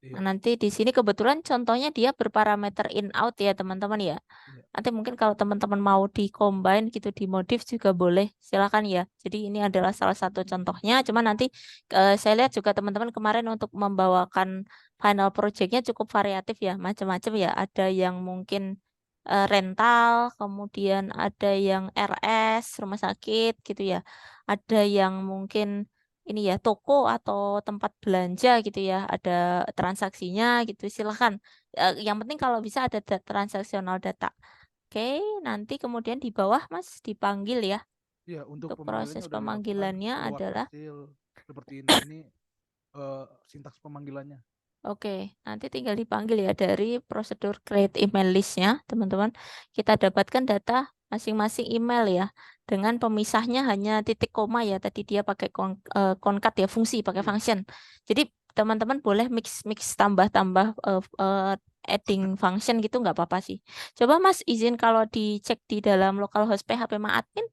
Iya, Nah, nanti di sini kebetulan contohnya dia berparameter in out ya teman-teman ya. iya. Nanti mungkin kalau teman-teman mau di-combine gitu, dimodif juga boleh. Silakan ya. Jadi ini adalah salah satu contohnya. Cuma nanti saya lihat juga teman-teman kemarin untuk membawakan final projectnya cukup variatif ya. Macam-macam ya. Ada yang mungkin rental, kemudian ada yang RS, rumah sakit gitu ya. Ada yang mungkin ini ya toko atau tempat belanja gitu ya, ada transaksinya gitu. Silakan. Yang penting kalau bisa ada transaksional data. Oke, nanti kemudian di bawah Mas dipanggil ya. Iya, untuk Untuk proses pemanggilannya udah dilakukan pemanggilannya keluar adalah hasil seperti ini sintaks pemanggilannya. oke, nanti tinggal dipanggil ya dari prosedur create email list-nya, teman-teman. Kita dapatkan data masing-masing email ya, dengan pemisahnya hanya titik koma ya. Tadi dia pakai concat ya, fungsi, pakai Iya. function. Jadi teman-teman boleh mix tambah-tambah adding function gitu nggak apa-apa sih. Coba Mas izin kalau dicek di dalam localhost PHP admin,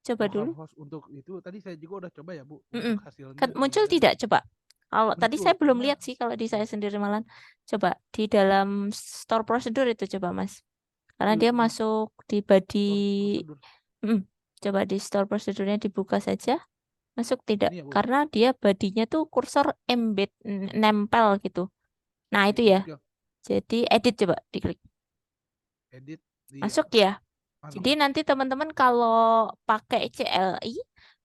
coba dulu. Localhost untuk itu tadi saya juga udah coba ya Bu, Mm-mm. untuk Kan hasilnya muncul kemarin tidak coba? Kalau tadi muncul saya belum cuma lihat sih kalau di saya iya, sendiri malah. Coba di dalam store prosedur itu coba Mas. Karena dia di masuk di body. store prosedur Mm. Coba di store prosedurnya dibuka saja. Masuk tidak? ini ya Bu. Karena dia badinya tuh kursor embed nempel gitu. Nah, Ini itu ya. untuk yang Jadi edit coba diklik. edit di Masuk ya. masuk Jadi Bu. nanti teman-teman kalau pakai CLI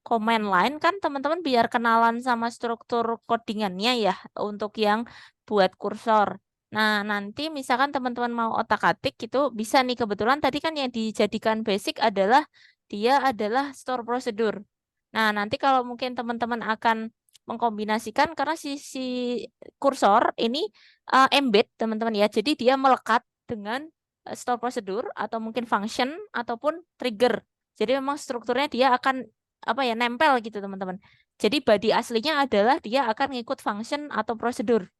command line kan teman-teman biar kenalan sama struktur codingannya ya untuk yang buat kursor. Nah, nanti misalkan teman-teman mau otak-atik gitu bisa nih kebetulan tadi kan yang dijadikan basic adalah dia adalah store prosedur. Nah, nanti kalau mungkin teman-teman akan mengkombinasikan karena si kursor ini embed teman-teman ya. Jadi dia melekat dengan store prosedur atau mungkin function ataupun trigger. Jadi memang strukturnya dia akan apa ya nempel gitu teman-teman. Jadi body aslinya adalah dia akan ngikut function atau prosedur.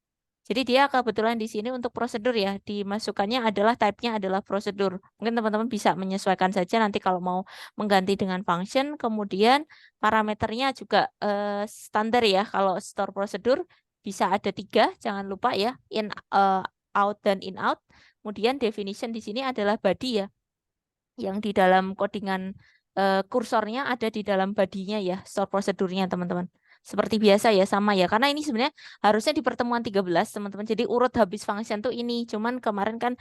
Jadi dia kebetulan di sini untuk prosedur ya, dimasukkannya adalah type-nya adalah prosedur. Mungkin teman-teman bisa menyesuaikan saja nanti kalau mau mengganti dengan function, kemudian parameternya juga standar ya. Kalau store prosedur bisa ada 3, jangan lupa ya, in, out dan in out. Kemudian definition di sini adalah body ya, yang di dalam codingan kursornya ada di dalam badinya ya, store prosedurnya teman-teman. Seperti biasa ya, sama ya. Karena ini sebenarnya harusnya di pertemuan 13 teman-teman. Jadi urut habis function tuh ini. Cuman kemarin kan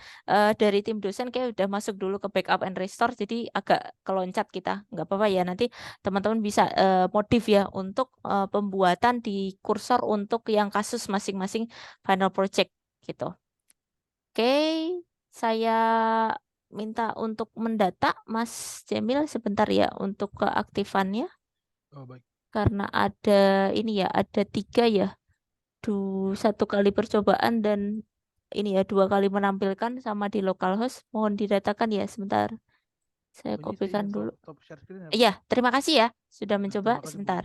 dari tim dosen kayak udah masuk dulu ke backup and restore. Jadi agak keloncat kita. Nggak apa-apa ya, nanti teman-teman bisa modif ya untuk pembuatan di kursor untuk yang kasus masing-masing final project gitu. Oke, saya minta untuk mendata Mas Jamil sebentar ya untuk keaktifannya Oh, baik. karena ada ini ya ada 3 ya, 1 kali percobaan dan ini ya 2 kali menampilkan sama di localhost. Mohon didatakan ya sebentar. Saya Bunyi itu kopikan izin dulu. stop share screen ya, Bu? Iya, terima kasih ya sudah Nah, mencoba. terima kasih, Bu. Sebentar.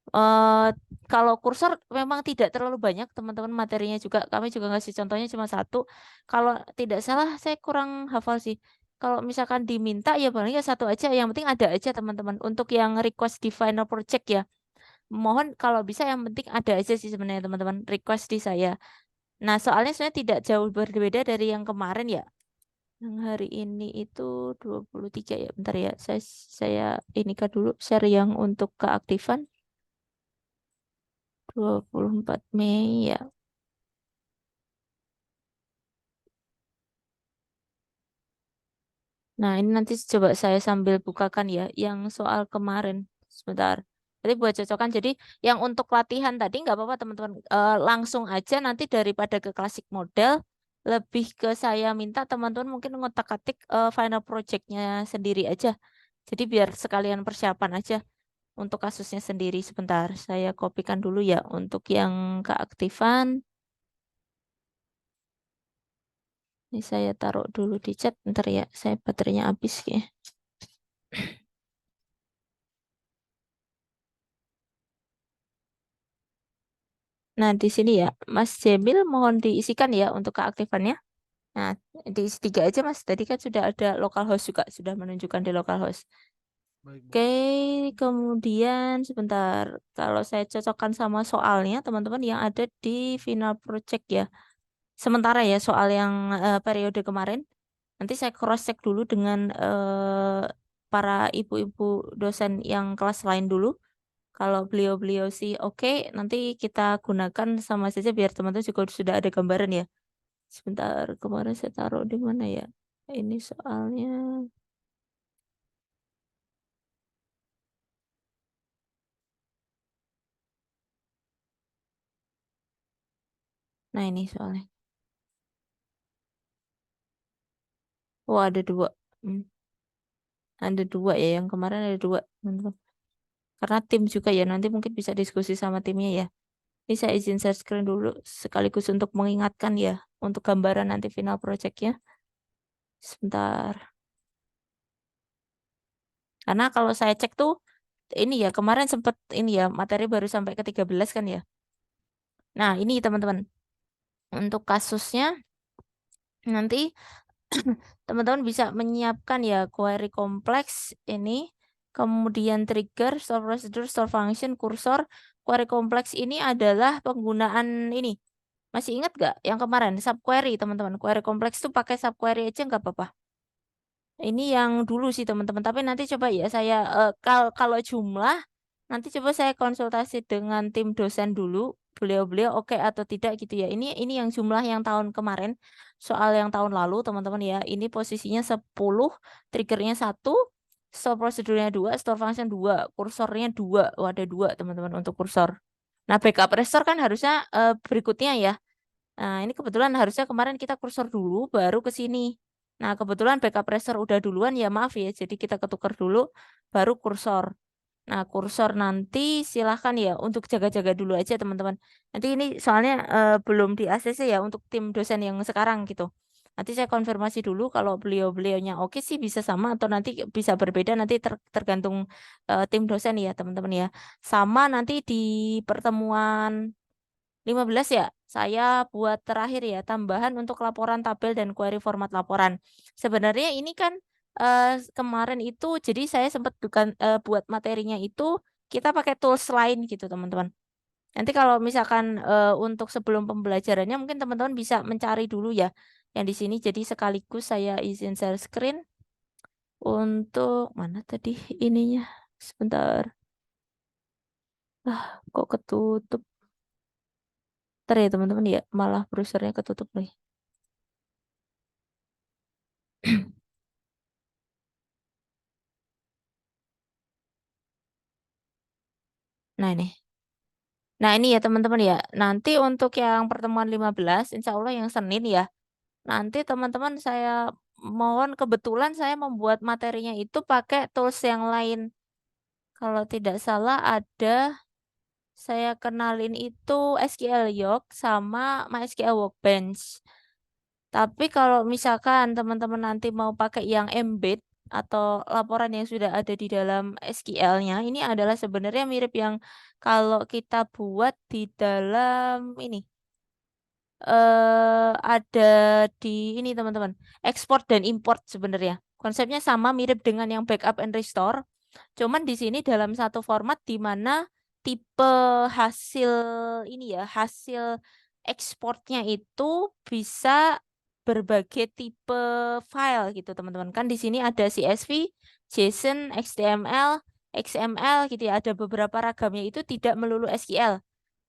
Eh kalau kursor memang tidak terlalu banyak teman-teman, materinya juga kami juga ngasih contohnya cuma satu. Kalau tidak salah saya kurang hafal sih. Kalau misalkan diminta ya paling ya satu aja. Yang penting ada aja teman-teman. Untuk yang request di final project ya, mohon kalau bisa yang penting ada aja sih sebenarnya teman-teman request di saya. Nah soalnya sebenarnya tidak jauh berbeda dari yang kemarin ya. Yang hari ini itu 23 ya. Bentar ya. Saya ini kan dulu share yang untuk keaktifan. 24 Mei ya. Nah, ini nanti coba saya sambil bukakan ya yang soal kemarin. Sebentar. Jadi buat cocokan. Jadi yang untuk latihan tadi nggak apa-apa teman-teman. Langsung aja nanti daripada ke klasik model. Lebih ke saya minta teman-teman mungkin ngotak-atik final project-nya sendiri aja. Jadi biar sekalian persiapan aja untuk kasusnya sendiri. Sebentar. Saya kopikan dulu ya untuk yang keaktifan. Ini saya taruh dulu di chat, ntar ya, saya baterainya habis ya. Nah, di sini ya, Mas Jamil mohon diisikan ya untuk keaktifannya. Nah, diisi 3 aja Mas. Tadi kan sudah ada localhost juga, sudah menunjukkan di localhost. Baik, Bu. Oke, kemudian sebentar. Kalau saya cocokkan sama soalnya, teman-teman yang ada di final project ya. Sementara ya soal yang periode kemarin. Nanti saya cross check dulu dengan para ibu-ibu dosen yang kelas lain dulu. Kalau beliau-beliau sih oke, nanti kita gunakan sama saja biar teman-teman juga sudah ada gambaran ya. Sebentar, kemarin saya taruh di mana ya? Ini soalnya. Nah ini soalnya. Oh ada 2. Hmm, ada 2 ya, yang kemarin ada 2, teman-teman. Karena tim juga ya, nanti mungkin bisa diskusi sama timnya ya. Ini saya izin share screen dulu, sekaligus untuk mengingatkan ya, untuk gambaran nanti final project-nya. Sebentar. Karena kalau saya cek tuh, ini ya, kemarin sempat ini ya, materi baru sampai ke 13 kan ya. Nah, ini teman-teman, untuk kasusnya nanti teman-teman bisa menyiapkan ya query kompleks ini, kemudian trigger, store procedure, store function, kursor. Query kompleks ini adalah penggunaan ini. Masih ingat gak yang kemarin subquery teman-teman? Query kompleks tuh pakai subquery aja nggak apa-apa. Ini yang dulu sih teman-teman, tapi nanti coba ya saya kalau jumlah nanti coba saya konsultasi dengan tim dosen dulu, beliau-beliau oke atau tidak gitu ya. Ini yang jumlah yang tahun kemarin, soal yang tahun lalu teman-teman ya. Ini posisinya 10, triggernya 1, store prosedurnya 2, store function 2, kursornya 2. Oh, ada 2 teman-teman untuk kursor. Nah, backup restore kan harusnya berikutnya ya. Nah, ini kebetulan harusnya kemarin kita kursor dulu, baru ke sini. Nah, kebetulan backup restore udah duluan ya, maaf ya. Jadi kita ketukar dulu, baru kursor. Nah, kursor nanti silahkan ya untuk jaga-jaga dulu aja teman-teman. Nanti ini soalnya belum di ACC ya untuk tim dosen yang sekarang gitu. Nanti saya konfirmasi dulu kalau beliau-beliaunya oke sih bisa sama atau nanti bisa berbeda nanti tergantung tim dosen ya teman-teman ya. Sama nanti di pertemuan 15 ya, saya buat terakhir ya, tambahan untuk laporan tabel dan query format laporan. Sebenarnya ini kan kemarin itu, jadi saya sempat bukan buat materinya itu, kita pakai tools lain gitu teman-teman. Nanti kalau misalkan untuk sebelum pembelajarannya, mungkin teman-teman bisa mencari dulu ya, yang di sini. Jadi sekaligus saya izin share screen untuk, mana tadi ininya, sebentar. Kok ketutup? Ntar ya teman-teman ya, malah browsernya ketutup nih. Nah ini. Nah ini ya teman-teman ya. Nanti untuk yang pertemuan 15, insya Allah yang Senin ya. Nanti teman-teman saya mohon kebetulan saya membuat materinya itu pakai tools yang lain. Kalau tidak salah ada saya kenalin itu SQL Yoke sama MySQL Workbench. Tapi kalau misalkan teman-teman nanti mau pakai yang embed atau laporan yang sudah ada di dalam SQL-nya, ini adalah sebenarnya mirip yang kalau kita buat di dalam ini. Ada di ini teman-teman, ekspor dan import sebenarnya. Konsepnya sama mirip dengan yang backup and restore. Cuman di sini dalam satu format di mana tipe hasil ini ya, hasil ekspornya itu bisa berbagai tipe file gitu teman-teman. Kan di sini ada CSV, JSON, XML, XML gitu ya. Ada beberapa ragamnya itu tidak melulu SQL.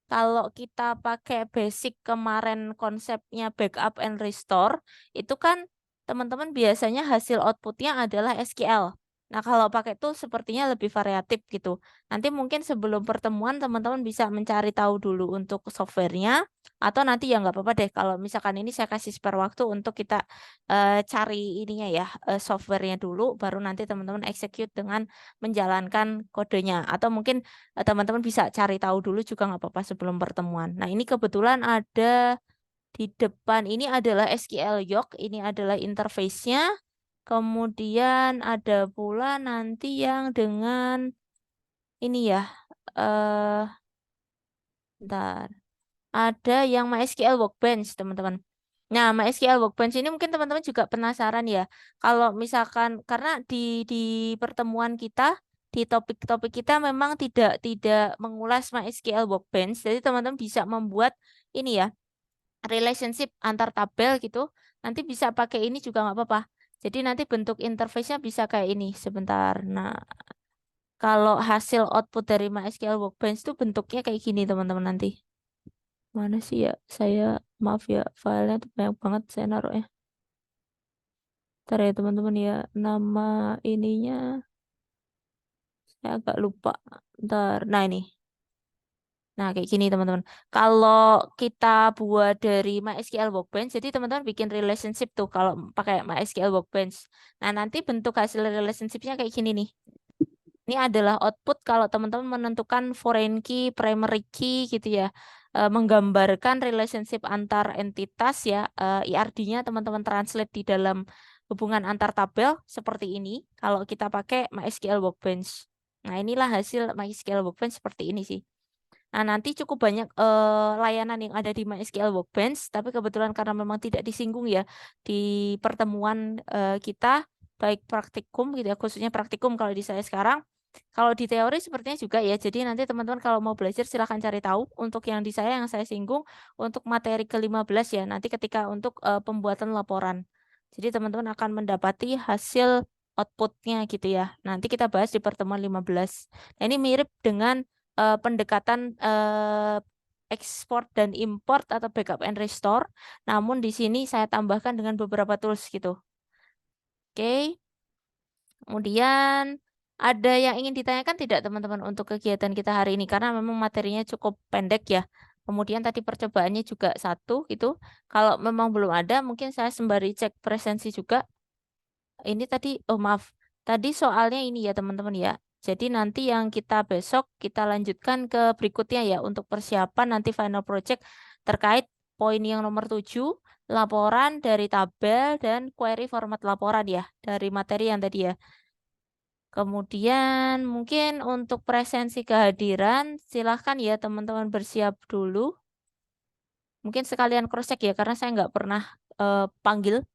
Kalau kita pakai basic kemarin konsepnya backup and restore, itu kan teman-teman biasanya hasil outputnya adalah SQL. Nah, kalau pakai tool sepertinya lebih variatif gitu. Nanti mungkin sebelum pertemuan teman-teman bisa mencari tahu dulu untuk softwarenya, atau nanti ya nggak apa-apa deh kalau misalkan ini saya kasih spare waktu untuk kita cari ininya ya, softwarenya dulu, baru nanti teman-teman execute dengan menjalankan kodenya. Atau mungkin teman-teman bisa cari tahu dulu juga nggak apa-apa sebelum pertemuan. Nah, ini kebetulan ada di depan ini adalah SQL Yoke, ini adalah interface-nya. Kemudian ada pula nanti yang dengan ini ya, eh bentar. Ada yang MySQL Workbench, teman-teman. Nah, MySQL Workbench ini mungkin teman-teman juga penasaran ya. Kalau misalkan karena di pertemuan kita di topik-topik kita memang tidak mengulas MySQL Workbench. Jadi teman-teman bisa membuat ini ya, relationship antar tabel gitu. Nanti bisa pakai ini juga nggak apa-apa. Jadi nanti bentuk interface-nya bisa kayak ini. Sebentar. Nah, kalau hasil output dari MySQL Workbench itu bentuknya kayak gini, teman-teman nanti. Mana sih ya? Saya maaf ya, filenya tuh banyak banget saya naruhnya. Ntar ya teman-teman ya, nama ininya saya agak lupa. Ntar, nah ini. Nah kayak gini teman-teman. Kalau kita buat dari MySQL Workbench, jadi teman-teman bikin relationship tuh kalau pakai MySQL Workbench. Nah nanti bentuk hasil relationshipnya kayak gini nih. Ini adalah output kalau teman-teman menentukan foreign key, primary key gitu ya. Menggambarkan relationship antar entitas ya. IRD-nya teman-teman translate di dalam hubungan antar tabel seperti ini. Kalau kita pakai MySQL Workbench. Nah inilah hasil MySQL Workbench seperti ini sih. Nah, nanti cukup banyak layanan yang ada di MySQL Workbench, tapi kebetulan karena memang tidak disinggung ya di pertemuan kita, baik praktikum gitu ya, khususnya praktikum kalau di saya sekarang. Kalau di teori sepertinya juga ya, jadi nanti teman-teman kalau mau belajar silahkan cari tahu. Untuk yang di saya, yang saya singgung, untuk materi ke-15 ya, nanti ketika untuk pembuatan laporan. Jadi teman-teman akan mendapati hasil outputnya gitu ya. Nanti kita bahas di pertemuan 15. Nah, ini mirip dengan pendekatan ekspor dan import atau backup and restore. Namun di sini saya tambahkan dengan beberapa tools gitu. Oke. Kemudian ada yang ingin ditanyakan tidak teman-teman untuk kegiatan kita hari ini karena memang materinya cukup pendek ya. Kemudian tadi percobaannya juga satu gitu. Kalau memang belum ada, mungkin saya sembari cek presensi juga. Ini tadi, oh maaf, tadi soalnya ini ya teman-teman ya. Jadi nanti yang kita besok kita lanjutkan ke berikutnya ya untuk persiapan nanti final project terkait poin yang nomor 7, laporan dari tabel dan query format laporan ya dari materi yang tadi ya. Kemudian mungkin untuk presensi kehadiran silahkan ya teman-teman bersiap dulu. Mungkin sekalian cross check ya karena saya nggak pernah panggil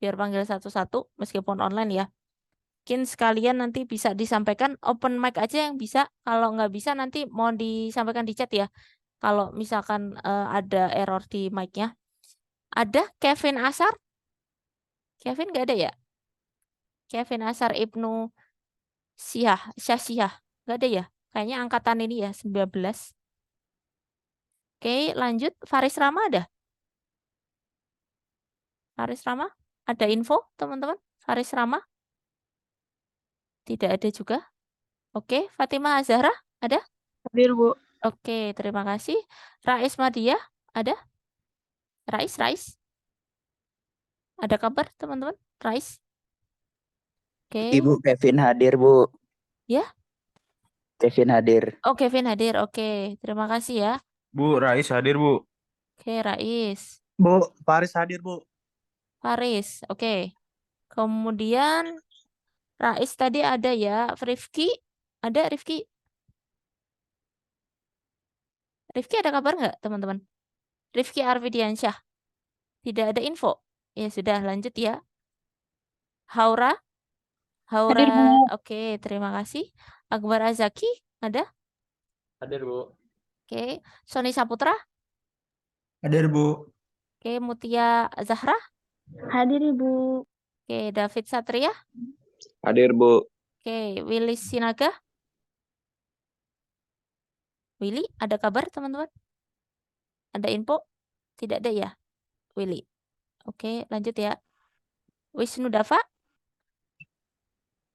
biar panggil satu-satu meskipun online ya. Mungkin sekalian nanti bisa disampaikan open mic aja yang bisa. Kalau nggak bisa nanti mau disampaikan di chat ya. Kalau misalkan ada error di mic-nya. Ada Kevin Asar? Kevin nggak ada ya? Kevin Asar Ibnu Syah. Nggak ada ya? Kayaknya angkatan ini ya, 19. Oke, lanjut. Faris Rama ada? Faris Rama? Ada info, teman-teman? Faris Rama? Tidak ada juga. Oke, Fatimah Azahra? Ada? Hadir, Bu. Oke, terima kasih. Rais Madia? Ada? Rais? Ada kabar, teman-teman? Rais? Oke, Ibu Kevin hadir, Bu. ya. Kevin hadir. Oh, Kevin hadir. Oke, terima kasih ya. Bu, Rais hadir, Bu. Oke, Rais. Bu, Faris hadir, Bu. Faris. Oke. Kemudian Rais tadi ada ya. Rifki. Ada Rifki? Rifki ada kabar nggak, teman-teman? Rifki Arvidiansyah. Tidak ada info. Ya sudah, lanjut ya. Haura. Haura. Hadir, Bu. Oke, terima kasih. Akbar Azaki ada? Hadir, Bu. Oke. Sony Saputra. Hadir, Bu. Oke, Mutia Zahra. Hadir, Ibu. Oke, David Satria. Hadir, Bu. Oke, Willy Sinaga. Willy, ada kabar teman-teman? Ada info? Tidak ada ya, Willy. Oke, lanjut ya. Wisnu Dava.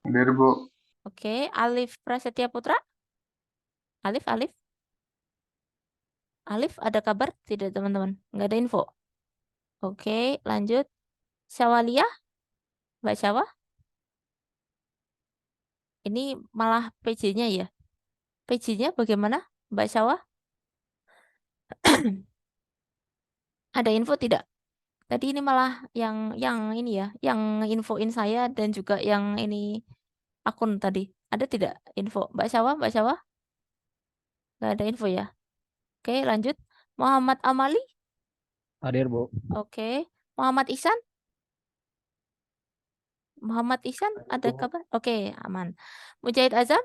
Hadir, Bu. Oke, Alif Prasetya Putra. Alif, Alif. Alif, ada kabar? Tidak teman-teman? Nggak ada info. Oke, lanjut. Syawalia. Mbak Syawa. Ini malah PJ-nya ya. PJ-nya bagaimana, Mbak Syawa? Ada info tidak? Tadi ini malah yang ini ya, yang infoin saya dan juga yang ini akun tadi. Ada tidak info? Mbak Syawa, Mbak Syawa? Nggak ada info ya. Oke, lanjut. Muhammad Amali. Hadir, Bu. Oke. Muhammad Ihsan. Muhammad Ihsan, ada kabar? Oke, aman. Mujahid Azam.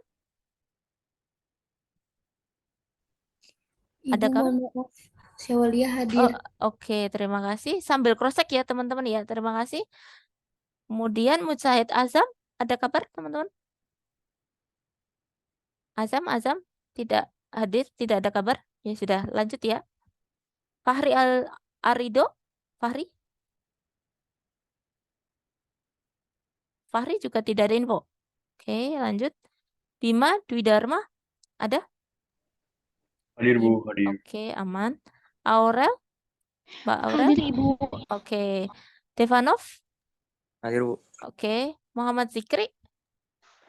Ada Ibu, kabar? mohon maaf, Syawalia hadir. Oke, terima kasih. Sambil cross-check ya teman-teman ya. Terima kasih. Kemudian Mujahid Azam, ada kabar teman-teman? Azam, tidak hadir, tidak ada kabar. Ya sudah, lanjut ya. Fahri Arido, Fahri? Fahri juga tidak ada info. Oke, lanjut. Bima Dwi Dharma, ada? Hadir, Bu. Hadir. Oke, aman. Aurel, Mbak Aurel? Hadir, Ibu. Oke. Devanov? Hadir, Bu. Oke. Muhammad Zikri?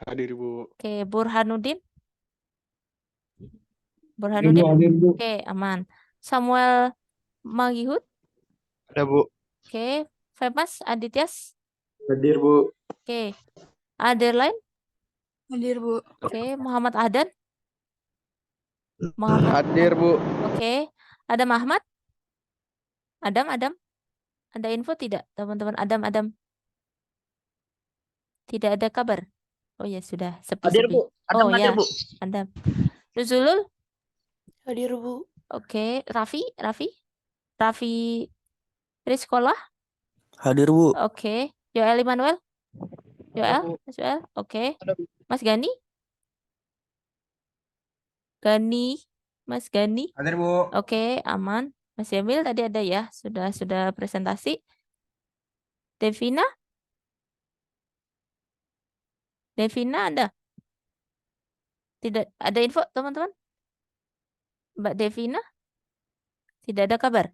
Hadir, Bu. Oke. Burhanuddin? Burhanuddin? Hadir, Bu. Oke, aman. Samuel Magihud? Ada, Bu. Oke. Femas Adityas? Hadir, Bu. Oke. Ada lain? Hadir, Bu. Oke. Muhammad Adan? Muhammad. Hadir, Bu. Oke. Ada Mahmad? Adam? Ada info tidak, teman-teman? Adam. Tidak ada kabar. Oh ya sudah, Hadir, sepi-sepi. Bu. Adam Oh hadir, ya, Bu. Adam. Nuzulul? Hadir, Bu. Oke. Raffi Rizkolah? Hadir, Bu. Oke. Yoel Immanuel? Mas Yoel? Oke. Mas Gani? Mas Gani? Hadir, Bu. Oke, aman. Mas Jamil tadi ada ya, sudah presentasi. Devina ada? Tidak ada info, teman-teman? Mbak Devina? Tidak ada kabar.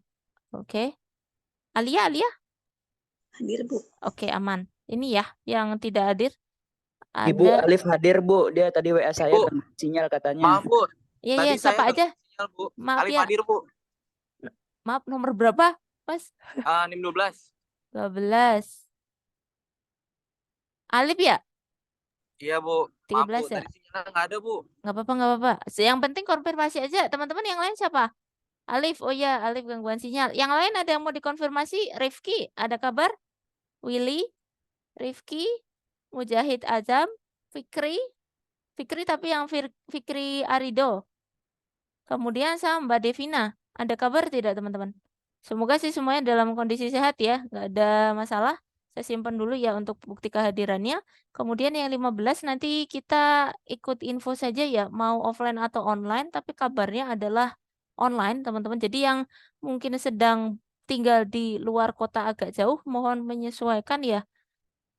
Oke. Alia? Hadir, Bu. Oke, aman. Ini ya yang tidak hadir. Ibu Ada. Alif hadir, Bu. Dia tadi WA saya Bu. dan sinyal katanya. Maaf, Bu. Iya, Tadi saya siapa aja? sinyal, Bu. Maaf Alif ya. hadir, Bu. Maaf, nomor berapa, Mas? NIM 12. 12. Alif ya? Iya, Bu. Maaf, 13 Bu. ya? Tadi sinyalnya nggak ada, Bu. Nggak apa-apa. Yang penting konfirmasi aja. Teman-teman yang lain siapa? Alif, oh ya, Alif gangguan sinyal. Yang lain ada yang mau dikonfirmasi? Rifki, ada kabar? Willy, Rifki, Mujahid Azam, Fikri tapi yang Fikri Arido. Kemudian sama Mbak Devina. Ada kabar tidak teman-teman? Semoga sih semuanya dalam kondisi sehat ya. Nggak ada masalah. Saya simpan dulu ya untuk bukti kehadirannya. Kemudian yang 15 nanti kita ikut info saja ya. Mau offline atau online. Tapi kabarnya adalah online teman-teman. Jadi yang mungkin sedang tinggal di luar kota agak jauh. Mohon menyesuaikan ya.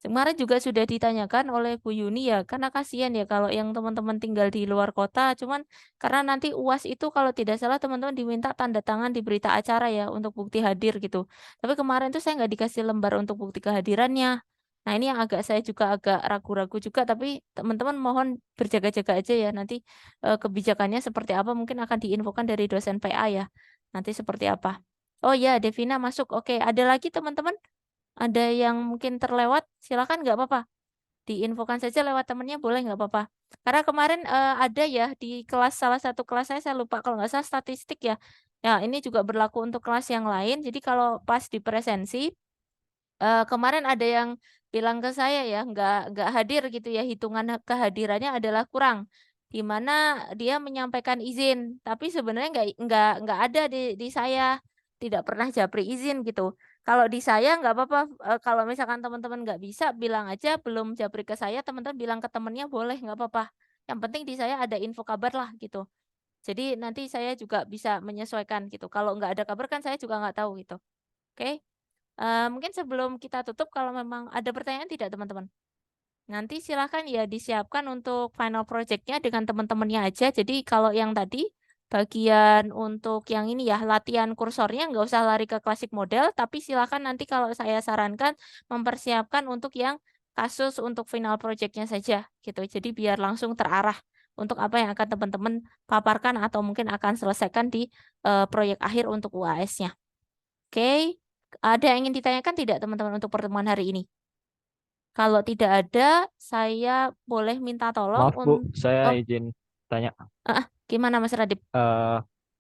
Kemarin juga sudah ditanyakan oleh Bu Yuni ya, karena kasihan ya kalau yang teman-teman tinggal di luar kota, cuman karena nanti UAS itu kalau tidak salah teman-teman diminta tanda tangan di berita acara ya untuk bukti hadir gitu. Tapi kemarin tuh saya nggak dikasih lembar untuk bukti kehadirannya. Nah, ini yang saya juga agak ragu-ragu juga, tapi teman-teman mohon berjaga-jaga aja ya. Nanti kebijakannya seperti apa mungkin akan diinfokan dari dosen PA ya. Nanti seperti apa. Oh ya, Devina masuk. Oke, ada lagi teman-teman? Ada yang mungkin terlewat? Silakan, nggak apa-apa. Diinfokan saja lewat temennya, boleh nggak apa-apa. Karena kemarin ada ya di kelas, salah satu kelas saya lupa kalau nggak salah statistik ya. Ya, ini juga berlaku untuk kelas yang lain. Jadi kalau pas di presensi, kemarin ada yang bilang ke saya ya nggak hadir gitu ya, hitungan kehadirannya adalah kurang, di mana dia menyampaikan izin tapi sebenarnya nggak ada di saya, tidak pernah japri izin gitu. Kalau di saya nggak apa-apa, kalau misalkan teman-teman nggak bisa bilang aja belum japri ke saya, teman-teman bilang ke temennya boleh, nggak apa-apa, yang penting di saya ada info kabar lah gitu. Jadi nanti saya juga bisa menyesuaikan gitu, kalau nggak ada kabar kan saya juga nggak tahu gitu. Oke. Mungkin sebelum kita tutup kalau memang ada pertanyaan tidak teman-teman? Nanti silakan ya disiapkan untuk final project-nya dengan teman-temannya aja. Jadi kalau yang tadi bagian untuk yang ini ya latihan kursornya nggak usah lari ke klasik model, tapi silakan nanti kalau saya sarankan mempersiapkan untuk yang kasus untuk final project-nya saja gitu. Jadi biar langsung terarah untuk apa yang akan teman-teman paparkan atau mungkin akan selesaikan di proyek akhir untuk UAS-nya. Oke. Ada yang ingin ditanyakan tidak teman-teman untuk pertemuan hari ini? Kalau tidak ada, saya boleh minta tolong. Maaf Bu, saya izin tanya. Gimana Mas Radip?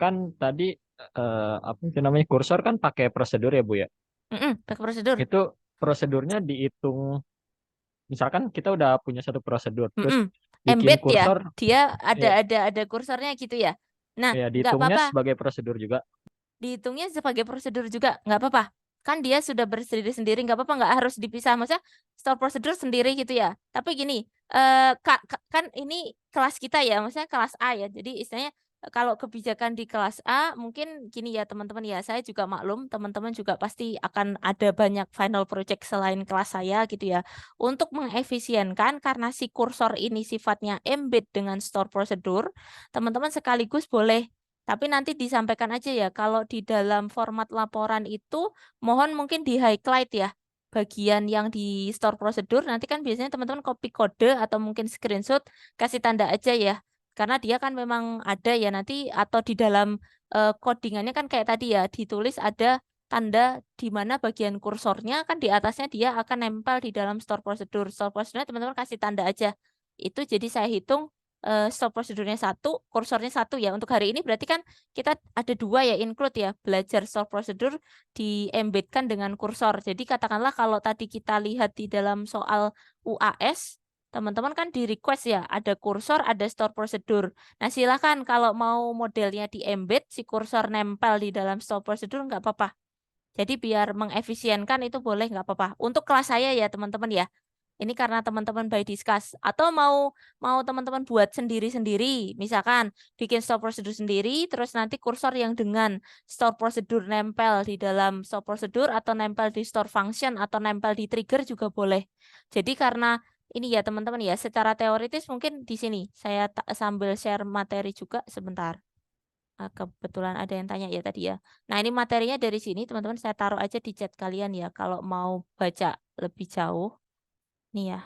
Kan tadi apa itu namanya kursor kan pakai prosedur ya Bu ya? Pakai prosedur. Itu prosedurnya dihitung. Misalkan kita udah punya satu prosedur, terus bikin Embed kursor, ya, dia ada kursornya gitu ya. Nah, ya nggak dihitungnya apa-apa. sebagai prosedur juga. Dihitungnya sebagai prosedur juga, nggak apa-apa. Kan dia sudah berdiri sendiri, nggak apa-apa, nggak harus dipisah. Maksudnya store prosedur sendiri gitu ya. Tapi gini, kan ini kelas kita ya, maksudnya kelas A ya. Jadi istilahnya kalau kebijakan di kelas A, mungkin gini ya teman-teman ya, saya juga maklum, teman-teman juga pasti akan ada banyak final project selain kelas saya gitu ya. Untuk mengefisienkan, karena si kursor ini sifatnya embed dengan store prosedur, teman-teman sekaligus boleh. Tapi nanti disampaikan aja ya, kalau di dalam format laporan itu, mohon mungkin di highlight ya, bagian yang di store prosedur, nanti kan biasanya teman-teman copy kode atau mungkin screenshot, kasih tanda aja ya. Karena dia kan memang ada ya nanti, atau di dalam codingannya kan kayak tadi ya, ditulis ada tanda di mana bagian kursornya, kan di atasnya dia akan nempel di dalam store prosedur. Store prosedurnya teman-teman kasih tanda aja. Itu jadi saya hitung store prosedurnya 1, kursornya 1 ya. Untuk hari ini berarti kan kita ada 2 ya, include ya, belajar store prosedur diembedkan dengan kursor. Jadi katakanlah kalau tadi kita lihat di dalam soal UAS, teman-teman kan di request ya, ada kursor, ada store prosedur. Nah silakan kalau mau modelnya di embed, si kursor nempel di dalam store prosedur nggak apa-apa. Jadi biar mengefisienkan itu boleh nggak apa-apa. Untuk kelas saya ya teman-teman ya. Ini karena teman-teman by discuss, atau mau teman-teman buat sendiri-sendiri, misalkan bikin store prosedur sendiri, terus nanti kursor yang dengan store prosedur nempel di dalam store prosedur atau nempel di store function atau nempel di trigger juga boleh. Jadi karena ini ya teman-teman ya, secara teoritis mungkin di sini saya sambil share materi juga sebentar. Kebetulan ada yang tanya ya tadi ya. Nah ini materinya dari sini teman-teman, saya taruh aja di chat kalian ya kalau mau baca lebih jauh. Nih ya.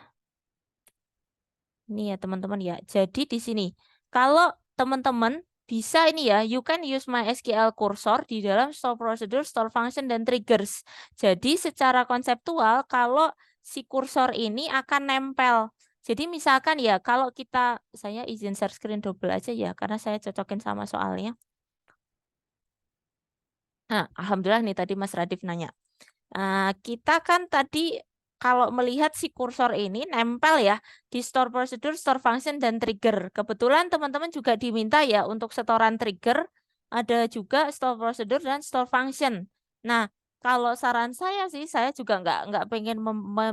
Nih ya teman-teman ya. Jadi di sini kalau teman-teman bisa ini ya, you can use MySQL cursor di dalam store procedure, store function, dan triggers. Jadi secara konseptual kalau si kursor ini akan nempel. Jadi misalkan ya kalau kita, saya izin share screen double aja ya karena saya cocokin sama soalnya. Nah, alhamdulillah nih tadi Mas Radif nanya. Kita kan tadi kalau melihat si kursor ini nempel ya di store procedure, store function, dan trigger. Kebetulan teman-teman juga diminta ya untuk setoran trigger, ada juga store procedure dan store function. Nah, kalau saran saya sih, saya juga nggak pengen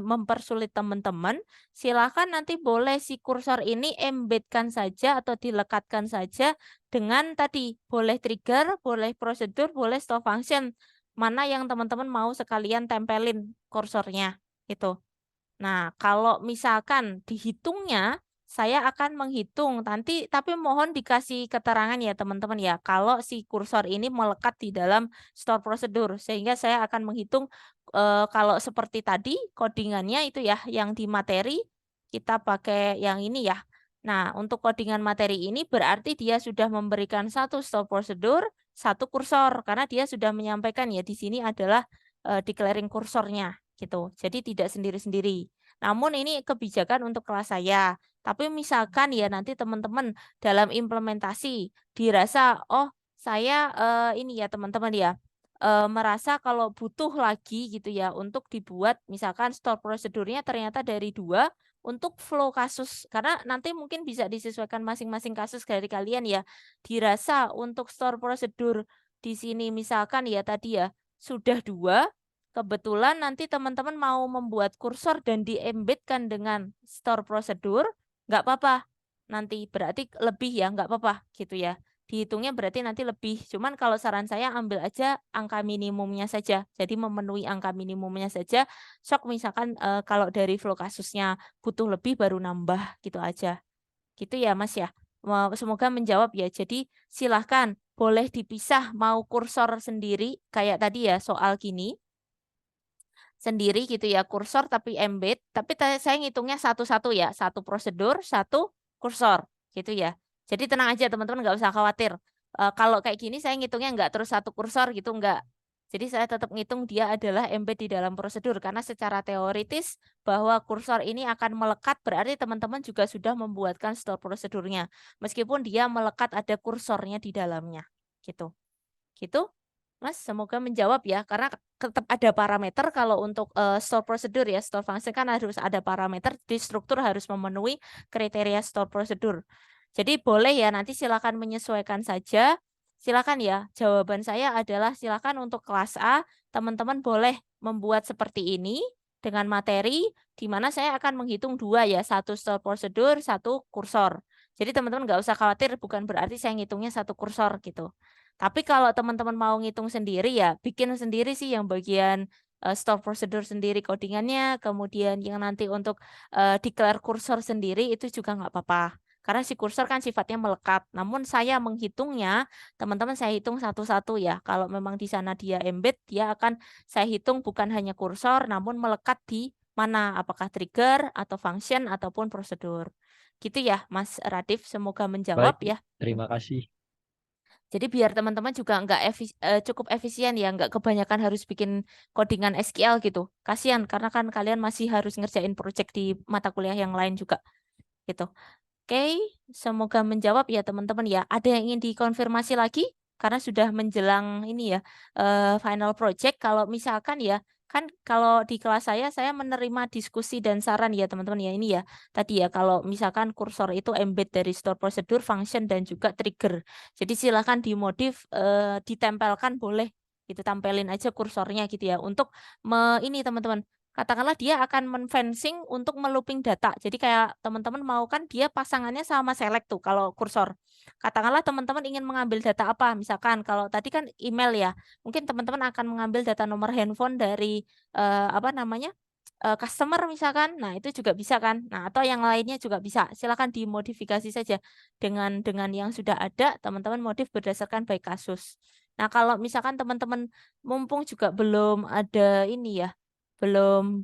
mempersulit teman-teman. Silakan nanti boleh si kursor ini embedkan saja atau dilekatkan saja dengan tadi, boleh trigger, boleh prosedur, boleh store function. Mana yang teman-teman mau sekalian tempelin kursornya itu. Nah, kalau misalkan dihitungnya saya akan menghitung nanti, tapi mohon dikasih keterangan ya teman-teman ya, kalau si kursor ini melekat di dalam store prosedur, sehingga saya akan menghitung kalau seperti tadi codingannya itu ya, yang di materi kita pakai yang ini ya. Nah, untuk codingan materi ini berarti dia sudah memberikan satu store prosedur, satu kursor, karena dia sudah menyampaikan ya di sini adalah declaring kursornya gitu. Jadi tidak sendiri-sendiri. Namun ini kebijakan untuk kelas saya. Tapi misalkan ya nanti teman-teman dalam implementasi dirasa, oh saya ini ya teman-teman ya, merasa kalau butuh lagi gitu ya untuk dibuat misalkan store prosedurnya ternyata dari 2 untuk flow kasus. Karena nanti mungkin bisa disesuaikan masing-masing kasus dari kalian ya. Dirasa untuk store prosedur di sini misalkan ya tadi ya sudah 2, kebetulan nanti teman-teman mau membuat kursor dan di-embedkan dengan store prosedur, nggak apa-apa. Nanti berarti lebih ya, nggak apa-apa gitu ya. Dihitungnya berarti nanti lebih. Cuman kalau saran saya ambil aja angka minimumnya saja. Jadi memenuhi angka minimumnya saja. Sok misalkan kalau dari flow kasusnya butuh lebih baru nambah gitu aja. Gitu ya Mas ya. Semoga menjawab ya. Jadi silahkan boleh dipisah mau kursor sendiri kayak tadi ya soal gini. Sendiri gitu ya kursor tapi embed, tapi saya ngitungnya satu-satu ya, satu prosedur, satu kursor gitu ya. Jadi tenang aja teman-teman nggak usah khawatir. Kalau kayak gini saya ngitungnya nggak terus satu kursor gitu nggak. Jadi saya tetap ngitung dia adalah embed di dalam prosedur karena secara teoritis bahwa kursor ini akan melekat berarti teman-teman juga sudah membuatkan store prosedurnya. Meskipun dia melekat ada kursornya di dalamnya gitu. Gitu. Mas, semoga menjawab ya, karena tetap ada parameter kalau untuk store prosedur ya, store function kan harus ada parameter, di struktur harus memenuhi kriteria store prosedur. Jadi boleh ya, nanti silakan menyesuaikan saja. Silakan ya, jawaban saya adalah silakan untuk kelas A, teman-teman boleh membuat seperti ini dengan materi, di mana saya akan menghitung 2 ya, satu store prosedur, satu kursor. Jadi teman-teman nggak usah khawatir, bukan berarti saya ngitungnya satu kursor gitu. Tapi kalau teman-teman mau ngitung sendiri ya, bikin sendiri sih yang bagian store prosedur sendiri codingannya, kemudian yang nanti untuk declare kursor sendiri itu juga nggak apa-apa. Karena si kursor kan sifatnya melekat. Namun saya menghitungnya, teman-teman saya hitung satu-satu ya. Kalau memang di sana dia embed, dia akan saya hitung bukan hanya kursor, namun melekat di mana, apakah trigger atau function ataupun prosedur. Gitu ya, Mas Radif. Semoga menjawab Baik, ya. terima kasih. Jadi biar teman-teman juga nggak cukup efisien ya, nggak kebanyakan harus bikin codingan SQL gitu. Kasihan karena kan kalian masih harus ngerjain project di mata kuliah yang lain juga gitu. Oke, semoga menjawab ya teman-teman ya. Ada yang ingin dikonfirmasi lagi? Karena sudah menjelang ini ya final project. Kalau misalkan ya kan kalau di kelas saya menerima diskusi dan saran ya teman-teman ya ini ya. Tadi ya kalau misalkan kursor itu embed dari store prosedur, function dan juga trigger. Jadi silakan dimodif ditempelkan boleh gitu tampilin aja kursornya gitu ya untuk ini teman-teman katakanlah dia akan men-fencing untuk melooping data. Jadi kayak teman-teman mau kan dia pasangannya sama select tuh kalau kursor. Katakanlah teman-teman ingin mengambil data apa, misalkan kalau tadi kan email ya, mungkin teman-teman akan mengambil data nomor handphone dari apa namanya customer misalkan, nah itu juga bisa kan. Nah atau yang lainnya juga bisa. Silakan dimodifikasi saja dengan yang sudah ada, teman-teman modif berdasarkan by kasus. Nah kalau misalkan teman-teman mumpung juga belum ada ini ya. Belum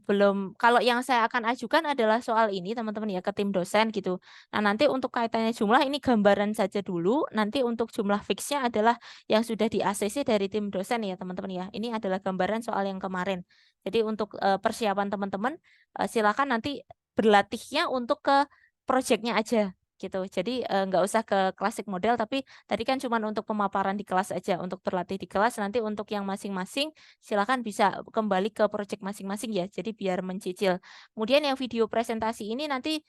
kalau yang saya akan ajukan adalah soal ini teman-teman ya ke tim dosen gitu. Nah, nanti untuk kaitannya jumlah ini gambaran saja dulu, nanti untuk jumlah fixnya adalah yang sudah di ACC dari tim dosen ya teman-teman ya. Ini adalah gambaran soal yang kemarin. Jadi untuk persiapan teman-teman silakan nanti berlatihnya untuk ke proyeknya aja gitu. Jadi nggak usah ke klasik model tapi tadi kan cuma untuk pemaparan di kelas aja untuk berlatih di kelas nanti untuk yang masing-masing silakan bisa kembali ke proyek masing-masing ya. Jadi biar mencicil. Kemudian yang video presentasi ini nanti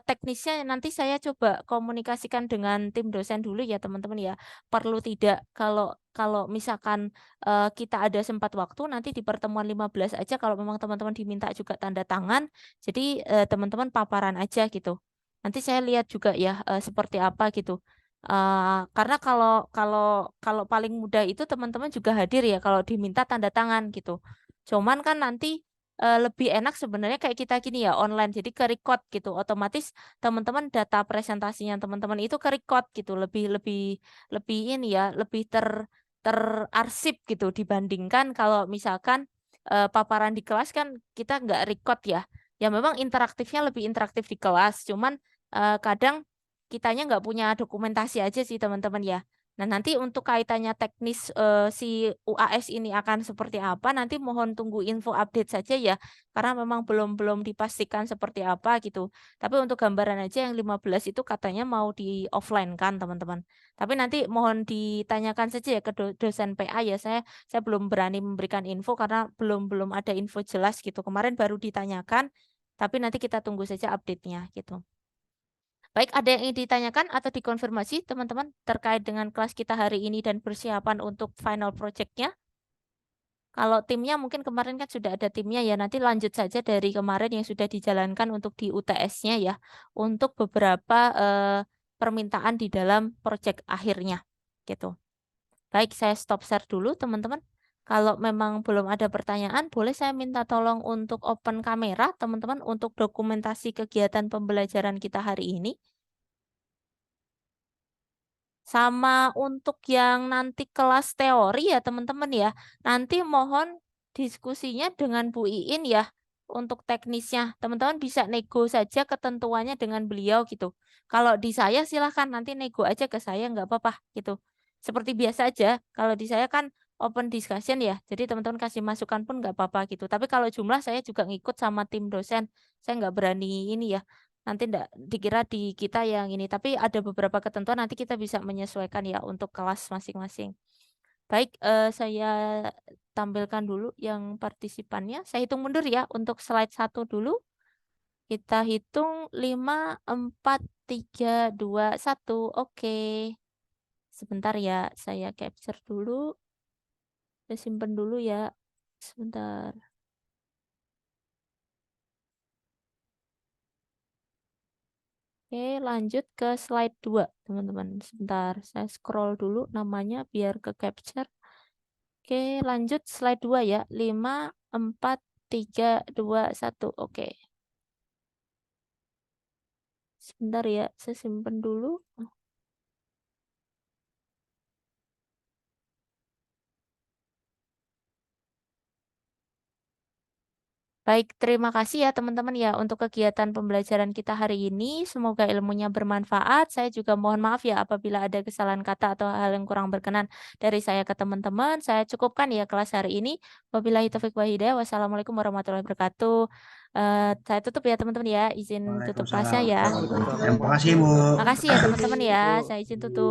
teknisnya nanti saya coba komunikasikan dengan tim dosen dulu ya teman-teman ya. Perlu tidak kalau misalkan kita ada sempat waktu nanti di pertemuan 15 aja kalau memang teman-teman diminta juga tanda tangan. Jadi teman-teman paparan aja gitu. Nanti saya lihat juga ya seperti apa gitu. Karena kalau paling mudah itu teman-teman juga hadir ya kalau diminta tanda tangan gitu. Cuman kan nanti lebih enak sebenarnya kayak kita gini ya online, jadi ke record gitu, otomatis teman-teman data presentasinya teman-teman itu ke record gitu, lebih ini ya, lebih terarsip gitu dibandingkan kalau misalkan paparan di kelas kan kita nggak record ya. Ya memang interaktifnya lebih interaktif di kelas, cuman kadang kitanya nggak punya dokumentasi aja sih teman-teman ya. Nah, nanti untuk kaitannya teknis si UAS ini akan seperti apa, nanti mohon tunggu info update saja ya, karena memang belum dipastikan seperti apa gitu. Tapi untuk gambaran aja yang 15 itu katanya mau di offline kan teman-teman. Tapi nanti mohon ditanyakan saja ya ke dosen PA ya, saya belum berani memberikan info karena belum ada info jelas gitu. Kemarin baru ditanyakan, tapi nanti kita tunggu saja update-nya gitu. Baik, ada yang ingin ditanyakan atau dikonfirmasi teman-teman terkait dengan kelas kita hari ini dan persiapan untuk final project-nya? Kalau timnya mungkin kemarin kan sudah ada timnya ya, nanti lanjut saja dari kemarin yang sudah dijalankan untuk di UTS-nya ya, untuk beberapa permintaan di dalam project akhirnya gitu. Baik, saya stop share dulu teman-teman. Kalau memang belum ada pertanyaan, boleh saya minta tolong untuk open kamera teman-teman untuk dokumentasi kegiatan pembelajaran kita hari ini. Sama untuk yang nanti kelas teori ya teman-teman ya, nanti mohon diskusinya dengan Bu Iin ya, untuk teknisnya. Teman-teman bisa nego saja ketentuannya dengan beliau gitu. Kalau di saya silahkan nanti nego aja ke saya, nggak apa-apa gitu. Seperti biasa aja, kalau di saya kan open discussion ya, jadi teman-teman kasih masukan pun nggak apa-apa gitu. Tapi kalau jumlah saya juga ngikut sama tim dosen, saya nggak berani ini ya. Nanti enggak dikira di kita yang ini, tapi ada beberapa ketentuan nanti kita bisa menyesuaikan ya untuk kelas masing-masing. Baik, saya tampilkan dulu yang partisipannya. Saya hitung mundur ya untuk slide 1 dulu. Kita hitung 5, 4, 3, 2, 1. Oke. Sebentar ya, saya capture dulu. Saya simpen dulu ya. Sebentar. Oke, lanjut ke slide 2, teman-teman. Sebentar, saya scroll dulu namanya biar ke capture. Oke, lanjut slide 2 ya. 5, 4, 3, 2, 1. Oke. Sebentar ya, saya simpen dulu. Baik, terima kasih ya teman-teman ya untuk kegiatan pembelajaran kita hari ini. Semoga ilmunya bermanfaat. Saya juga mohon maaf ya apabila ada kesalahan kata atau hal yang kurang berkenan dari saya ke teman-teman. Saya cukupkan ya kelas hari ini. Wabillahi taufiq wa hidayah. Wassalamualaikum warahmatullahi wabarakatuh. Saya tutup ya teman-teman ya. Izin tutup kelasnya ya. Waalaikumsalam. Terima kasih, Bu. Makasih ya teman-teman ya. Saya izin tutup.